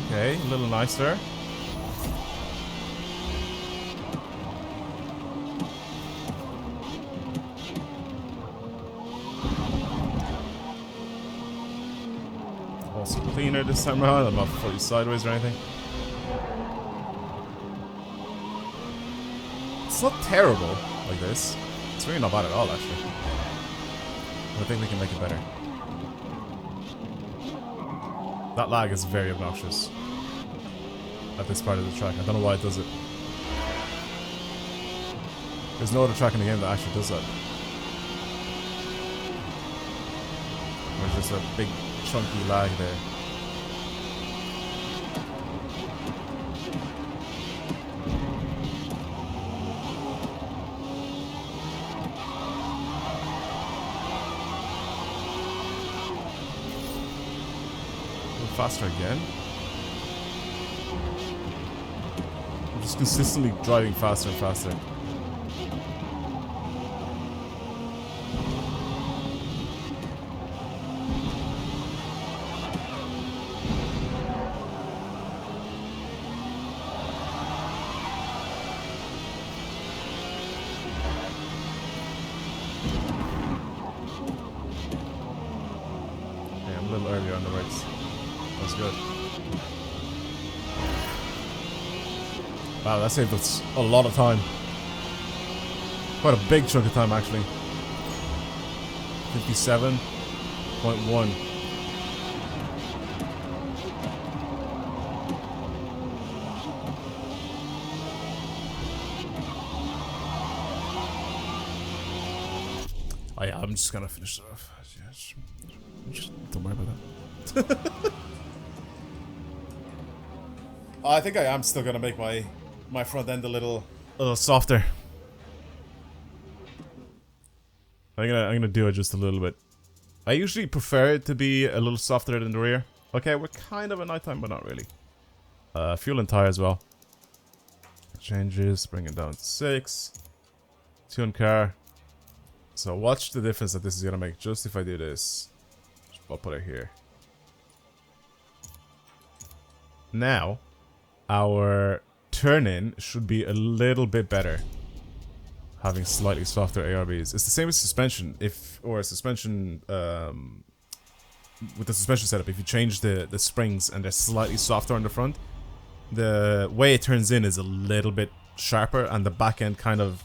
Okay, a little nicer. Also cleaner this time around. I'm not fully sideways or anything. It's not terrible like this. It's really not bad at all, actually. But I think we can make it better. That lag is very obnoxious at this part of the track. I don't know why it does it. There's no other track in the game that actually does that. There's just a big chunky lag there. Faster again. I'm just consistently driving faster and faster. Okay, I'm a little earlier on the race. That's good. Wow, that saved us a lot of time. Quite a big chunk of time, actually. 57.1. just gonna finish it off. Just don't worry about that. I think I am still gonna make my front end a little softer. I'm gonna do it just a little bit. I usually prefer it to be a little softer than the rear. Okay, we're kind of at nighttime, but not really. Fuel and tire as well. Changes, bring it down to 6. Tune car. So watch the difference that this is gonna make just if I do this. I'll put it here. Now, our turn-in should be a little bit better. Having slightly softer ARBs. It's the same as suspension. With the suspension setup, if you change the springs and they're slightly softer on the front, the way it turns in is a little bit sharper, and the back end kind of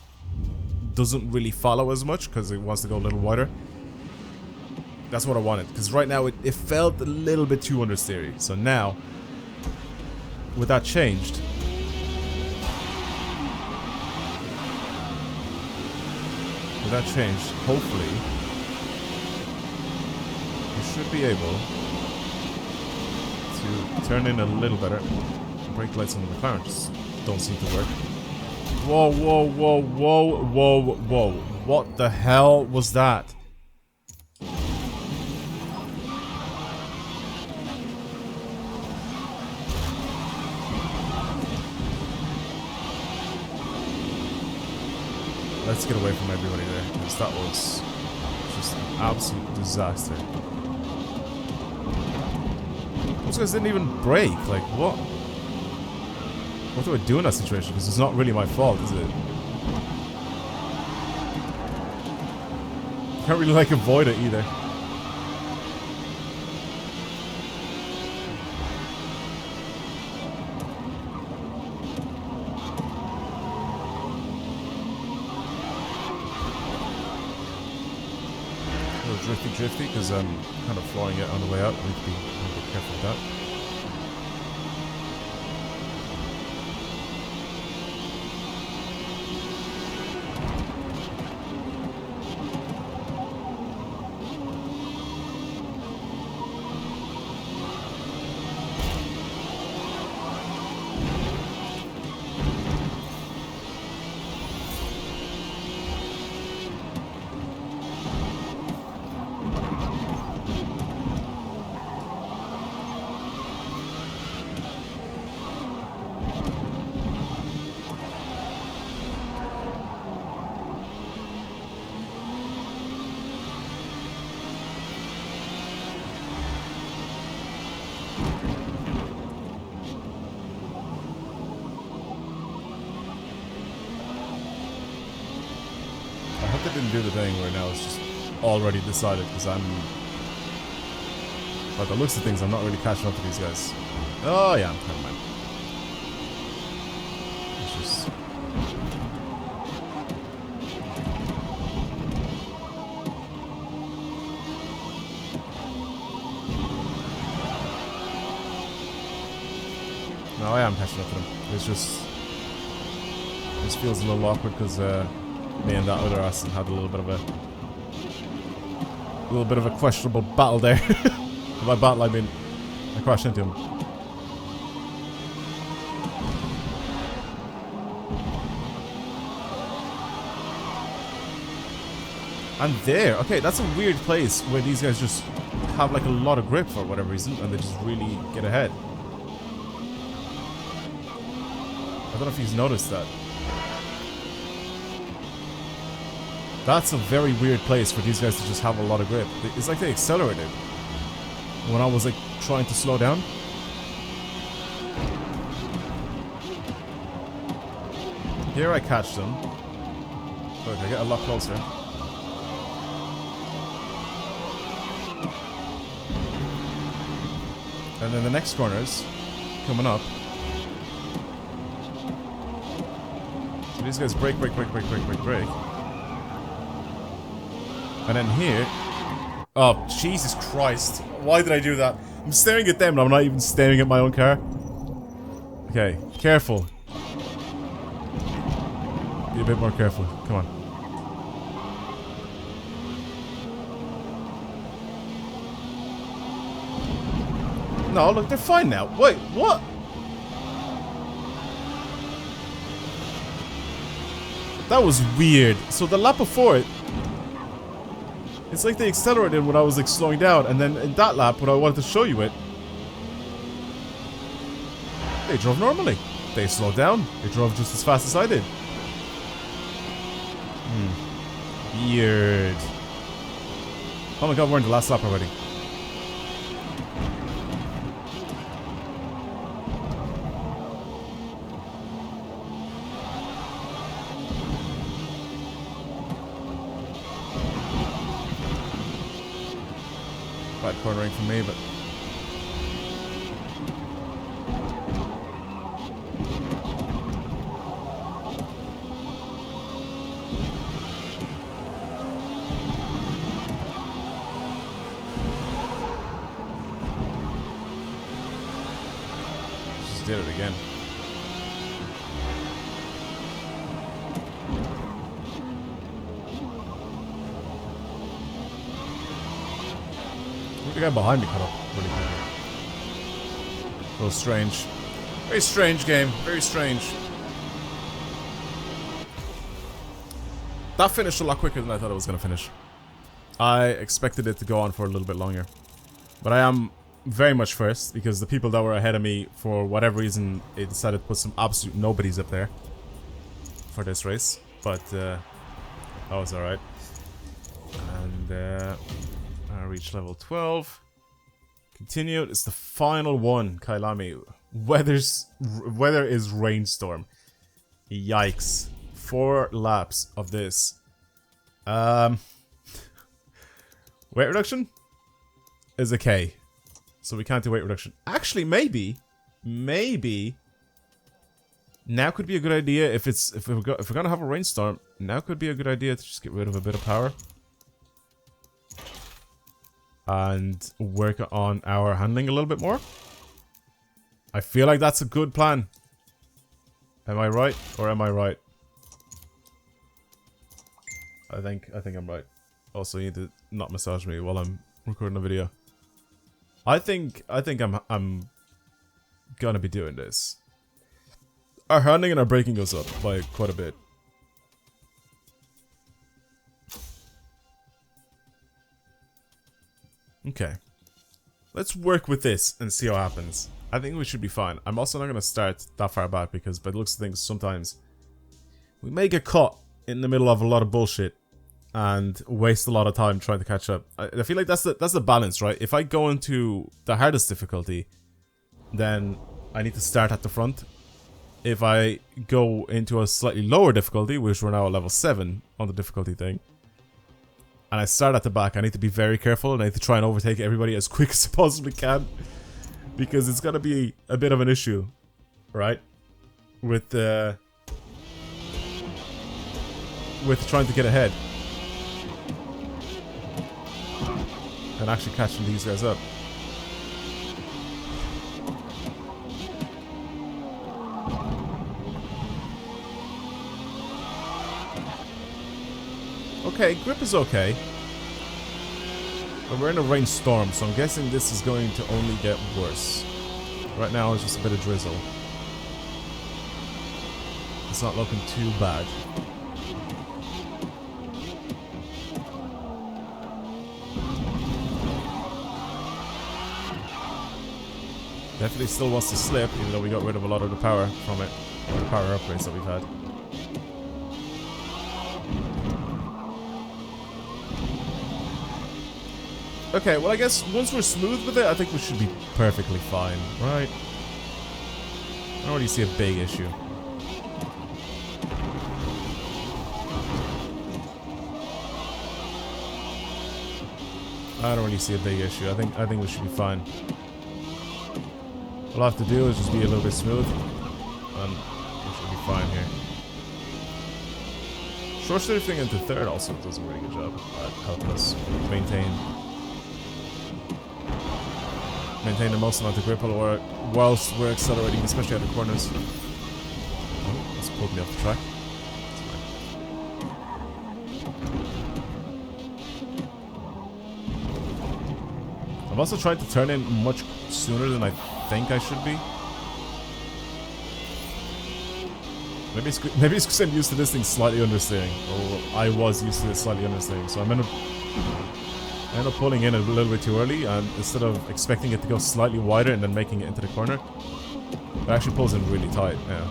doesn't really follow as much because it wants to go a little wider. That's what I wanted, because right now it felt a little bit too understeery. So now, with that changed, hopefully you should be able to turn in a little better. Brake lights on the McLaren just don't seem to work. Whoa, whoa, whoa, whoa, whoa, whoa. What the hell was that? Let's get away from everybody there, because that was just an absolute disaster. Those guys didn't even brake. Like, what? What do I do in that situation? Because it's not really my fault, is it? Can't really, like, avoid it either. Drifty because I'm kind of flooring it on the way out. I need to be a little bit careful with that. I didn't do the thing where now it's just already decided, because I'm... By the looks of things, I'm not really catching up to these guys. Oh yeah, never mind. It's just... No, I am catching up to them. It's just... This feels a little awkward because me and that other ass had a little bit of a questionable battle there. By battle I mean I crashed into him. And there, okay, that's a weird place where these guys just have like a lot of grip for whatever reason, and they just really get ahead. I don't know if he's noticed that. That's a very weird place for these guys to just have a lot of grip. It's like they accelerated when I was like trying to slow down. Here I catch them. Look, I get a lot closer. And then the next corners coming up. So these guys brake. And then here... Oh, Jesus Christ. Why did I do that? I'm staring at them and I'm not even staring at my own car. Okay, careful. Be a bit more careful. Come on. No, look, they're fine now. Wait, what? That was weird. So the lap before it, it's like they accelerated when I was like slowing down, and then in that lap when I wanted to show you it, they drove normally. They slowed down. They drove just as fast as I did. Weird. Oh my god, we're in the last lap already. Bad cornering for me, but just did it again. The guy behind me cut up really quickly. A little strange. Very strange game. Very strange. That finished a lot quicker than I thought it was going to finish. I expected it to go on for a little bit longer. But I am very much first because the people that were ahead of me, for whatever reason, they decided to put some absolute nobodies up there for this race. But that was alright. And I reached level 12. Continued. It's the final one, Kailami. Weather is rainstorm. Yikes. 4 laps of this. Weight reduction is a K. So we can't do weight reduction. Actually, maybe now could be a good idea if we're gonna have a rainstorm. Now could be a good idea to just get rid of a bit of power and work on our handling a little bit more. I feel like that's a good plan. Am I right or am I right? I think I'm right. Also, you need to not massage me while I'm recording a video. I think I'm gonna be doing this. Our handling and our braking goes up by quite a bit. Okay. Let's work with this and see what happens. I think we should be fine. I'm also not going to start that far back because by the looks of things, sometimes we may get caught in the middle of a lot of bullshit and waste a lot of time trying to catch up. I feel like that's the balance, right? If I go into the hardest difficulty, then I need to start at the front. If I go into a slightly lower difficulty, which we're now at level 7 on the difficulty thing, and I start at the back, I need to be very careful and I need to try and overtake everybody as quick as I possibly can. Because it's gonna be a bit of an issue, right? With trying to get ahead. And actually catching these guys up. Okay, grip is okay. But we're in a rainstorm, so I'm guessing this is going to only get worse. Right now it's just a bit of drizzle. It's not looking too bad. Definitely still wants to slip, even though we got rid of a lot of the power from it. Or the power upgrades that we've had. Okay, well I guess once we're smooth with it, I think we should be perfectly fine, right? I don't really see a big issue. I don't really see a big issue. I think we should be fine. All I have to do is just be a little bit smooth, and we should be fine here. Short drifting into third also does a really good job at helping us maintain the most amount of grip whilst we're accelerating, especially at the corners. Oh, that's pulled me off the track. I'm also trying to turn in much sooner than I think I should be. Maybe it's because I'm used to this thing slightly understeering, or I was used to it slightly understeering. So I end up pulling in a little bit too early, and instead of expecting it to go slightly wider and then making it into the corner, it actually pulls in really tight. Yeah.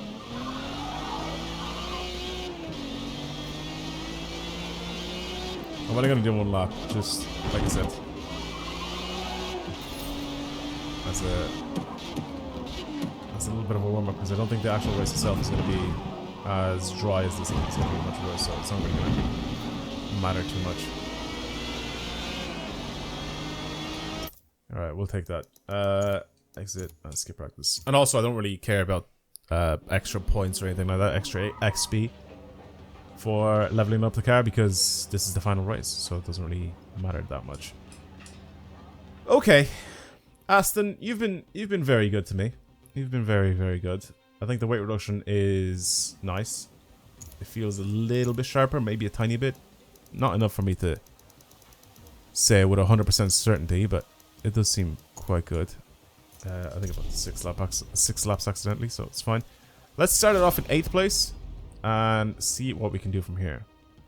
I'm only gonna do one lap, just like I said. That's a little bit of a warm up because I don't think the actual race itself is gonna be as dry as this thing. It's gonna be much worse, so it's not really gonna matter too much. Alright, we'll take that. Exit, skip practice. And also, I don't really care about extra points or anything like that, extra XP for leveling up the car because this is the final race, so it doesn't really matter that much. Okay, Aston, you've been very good to me. You've been very, very good. I think the weight reduction is nice. It feels a little bit sharper, maybe a tiny bit. Not enough for me to say with 100% certainty, but it does seem quite good. I think about 6 laps accidentally, so it's fine. Let's start it off in 8th place and see what we can do from here.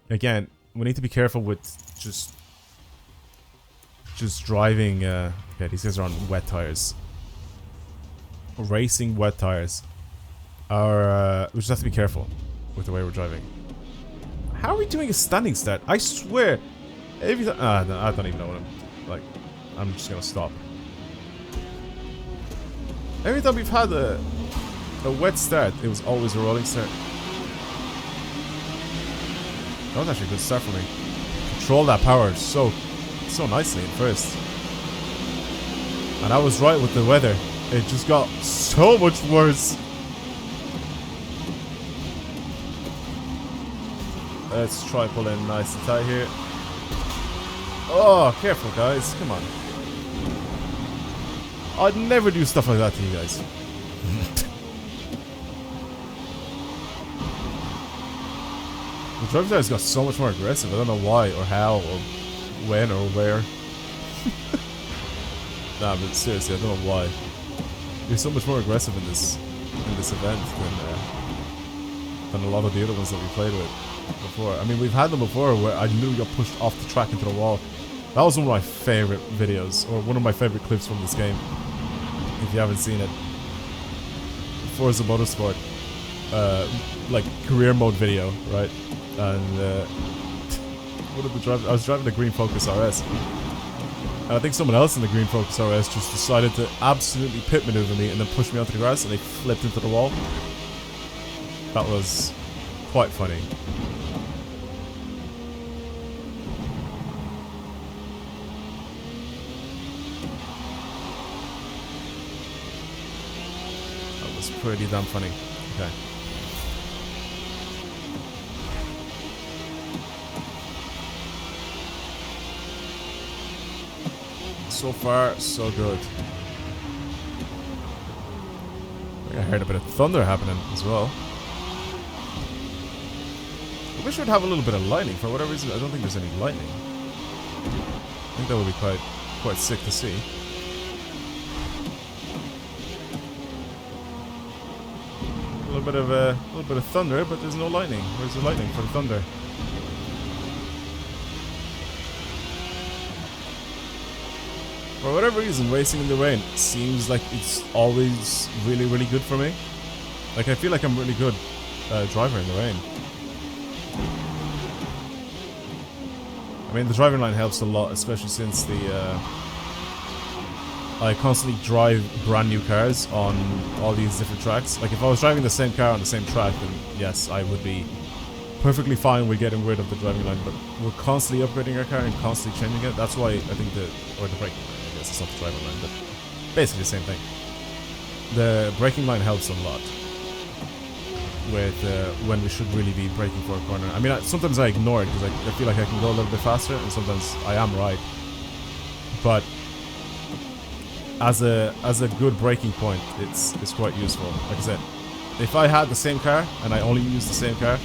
Again, we need to be careful with just driving. Okay, these guys are on wet tires. Racing wet tires. We just have to be careful with the way we're driving. How are we doing a standing start? I swear, every time. No, I don't even know what I'm like. I'm just gonna stop. Every time we've had a wet start, it was always a rolling start. That was actually a good start for me. Control that power so nicely at first. And I was right with the weather. It just got so much worse. Let's try pulling nice and tight here. Oh, careful guys, come on. I'd never do stuff like that to you guys. The driver tires got so much more aggressive. I don't know why or how or when or where. Nah, but seriously, I don't know why. You're so much more aggressive in this event than a lot of the other ones that we played with before. I mean, we've had them before where I literally got pushed off the track into the wall. That was one of my favorite videos, or one of my favorite clips from this game. If you haven't seen it, Forza Motorsport, like career mode video, right? And what did the drive? I was driving the Green Focus RS, and I think someone else in the Green Focus RS just decided to absolutely pit maneuver me and then push me onto the grass, and they flipped into the wall. That was quite funny. Pretty damn funny. Okay. So far, so good. I heard a bit of thunder happening as well. I wish we'd have a little bit of lightning. For whatever reason, I don't think there's any lightning. I think that would be quite sick to see. A little bit of thunder, but there's no lightning. Where's the lightning for the thunder? For whatever reason, racing in the rain seems like it's always really, really good for me. Like, I feel like I'm a really good driver in the rain. I mean, the driving line helps a lot, especially since I constantly drive brand new cars on all these different tracks. Like, if I was driving the same car on the same track, then yes, I would be perfectly fine with getting rid of the driving line. But we're constantly upgrading our car and constantly changing it. That's why I think or the braking line, I guess it's not the driving line, but basically the same thing. The braking line helps a lot with when we should really be braking for a corner. I mean, sometimes I ignore it because I feel like I can go a little bit faster, and sometimes I am right. But as a good braking point, it's quite useful. Like I said, if I had the same car and I only used the same car,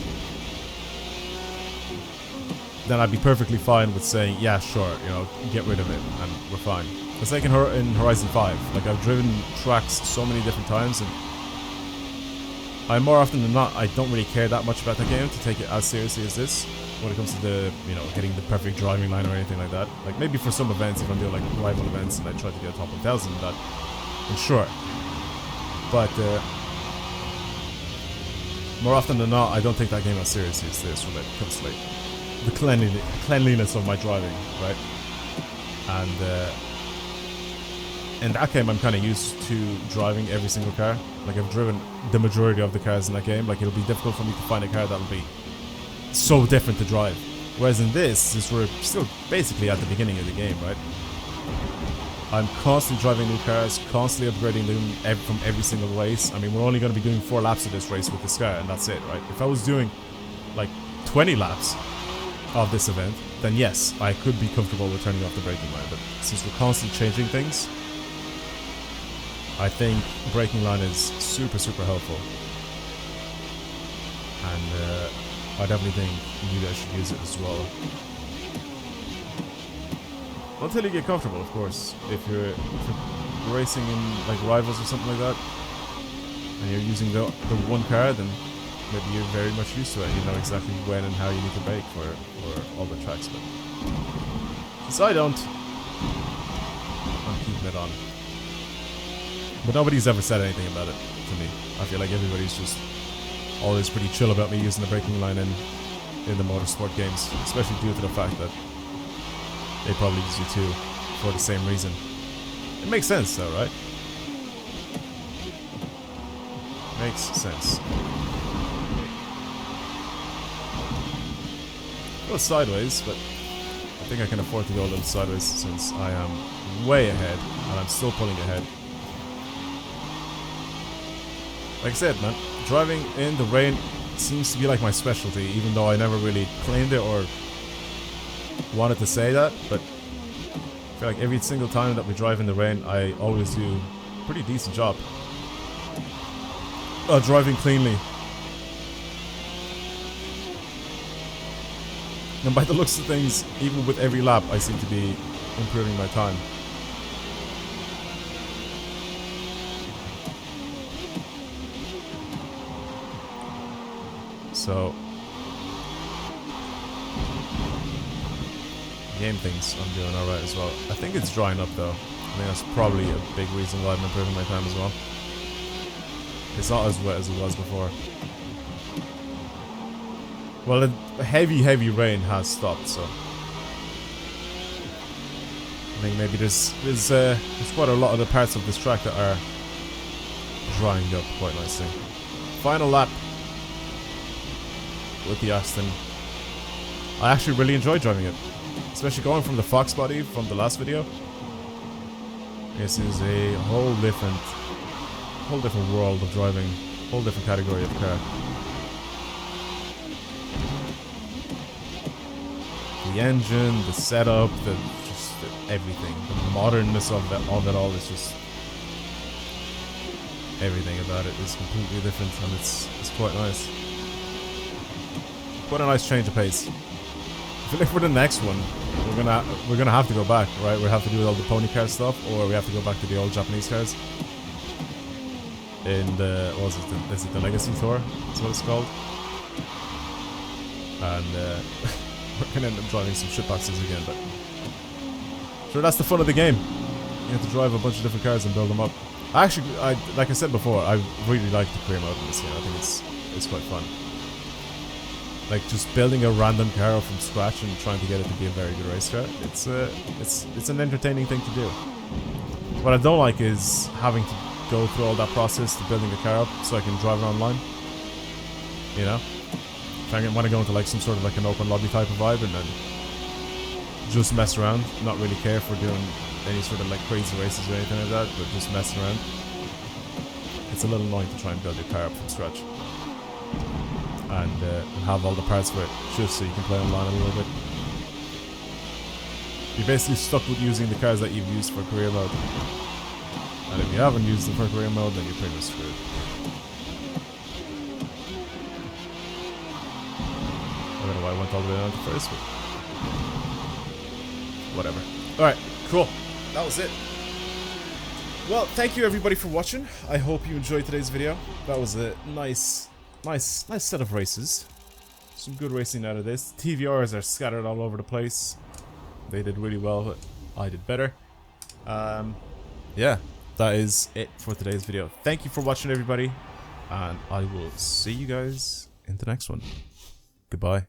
then I'd be perfectly fine with saying, yeah, sure, you know, get rid of it, and we're fine. It's like in Horizon 5. Like, I've driven tracks so many different times, and more often than not, I don't really care that much about the game to take it as seriously as this when it comes to the, you know, hitting the perfect driving line or anything like that. Like, maybe for some events, if I'm doing like rival events and I try to get a top 1000, that, and sure. But more often than not, I don't take that game as seriously as this when it comes to like the cleanliness of my driving, right? And in that game, I'm kind of used to driving every single car. Like, I've driven the majority of the cars in that game. Like, it'll be difficult for me to find a car that'll be so different to drive. Whereas in this, since we're still basically at the beginning of the game, right? I'm constantly driving new cars, constantly upgrading them from every single race. I mean, we're only going to be doing 4 laps of this race with this car, and that's it, right? If I was doing like 20 laps of this event, then yes, I could be comfortable with turning off the braking line. But since we're constantly changing things, I think braking line is super, super helpful. And I definitely think you guys should use it as well. Until you get comfortable, of course. If you're racing in like rivals or something like that, and you're using the one car, then maybe you're very much used to it. You know exactly when and how you need to brake for all the tracks. But since I don't, I'm keeping it on. But nobody's ever said anything about it to me. I feel like everybody's just always pretty chill about me using the braking line in the motorsport games, especially due to the fact that they probably use you too for the same reason. It makes sense though, right? Makes sense. Go sideways, but I think I can afford to go a little sideways since I am way ahead and I'm still pulling ahead. Like I said, man, driving in the rain seems to be like my specialty, even though I never really claimed it or wanted to say that, but I feel like every single time that we drive in the rain, I always do a pretty decent job driving cleanly. And by the looks of things, even with every lap, I seem to be improving my time. So game thinks I'm doing alright as well. I think it's drying up though. I think that's probably a big reason why I'm improving my time as well. It's not as wet as it was before. Well, the heavy rain has stopped, so I think maybe there's quite a lot of the parts of this track that are drying up quite nicely. Final lap with the Aston. I actually really enjoyed driving it, especially going from the Fox body from the last video. This is a whole different world of driving, whole different category of car. The engine, the setup, everything, the modernness of it all is just everything about it is completely different, and it's quite nice. Quite a nice change of pace. I feel like for the next one, we're gonna have to go back, right? We have to do all the pony car stuff, or we have to go back to the old Japanese cars. In the is it the Legacy Tour? That's what it's called. And we're gonna end up driving some shitboxes again, but sure, that's the fun of the game. You have to drive a bunch of different cars and build them up. Actually, like I said before, I really like the career mode in this game. I think it's quite fun. Like just building a random car from scratch and trying to get it to be a very good race car. It's an entertaining thing to do. What I don't like is having to go through all that process to building a car up so I can drive it online. You know, if I want to go into like some sort of like an open lobby type of vibe and then just mess around, not really care for doing any sort of like crazy races or anything like that, but just messing around. It's a little annoying to try and build your car up from scratch. And have all the parts for it, just so you can play online a little bit. You're basically stuck with using the cars that you've used for career mode. And if you haven't used them for career mode, then you're pretty much screwed. I don't know why I went all the way down to first, but whatever. Alright, cool. That was it. Well, thank you everybody for watching. I hope you enjoyed today's video. That was a nice set of races. Some good racing out of this. TVRs are scattered all over the place. They did really well, but I did better. Yeah, that is it for today's video. Thank you for watching, everybody, and I will see you guys in the next one. Goodbye.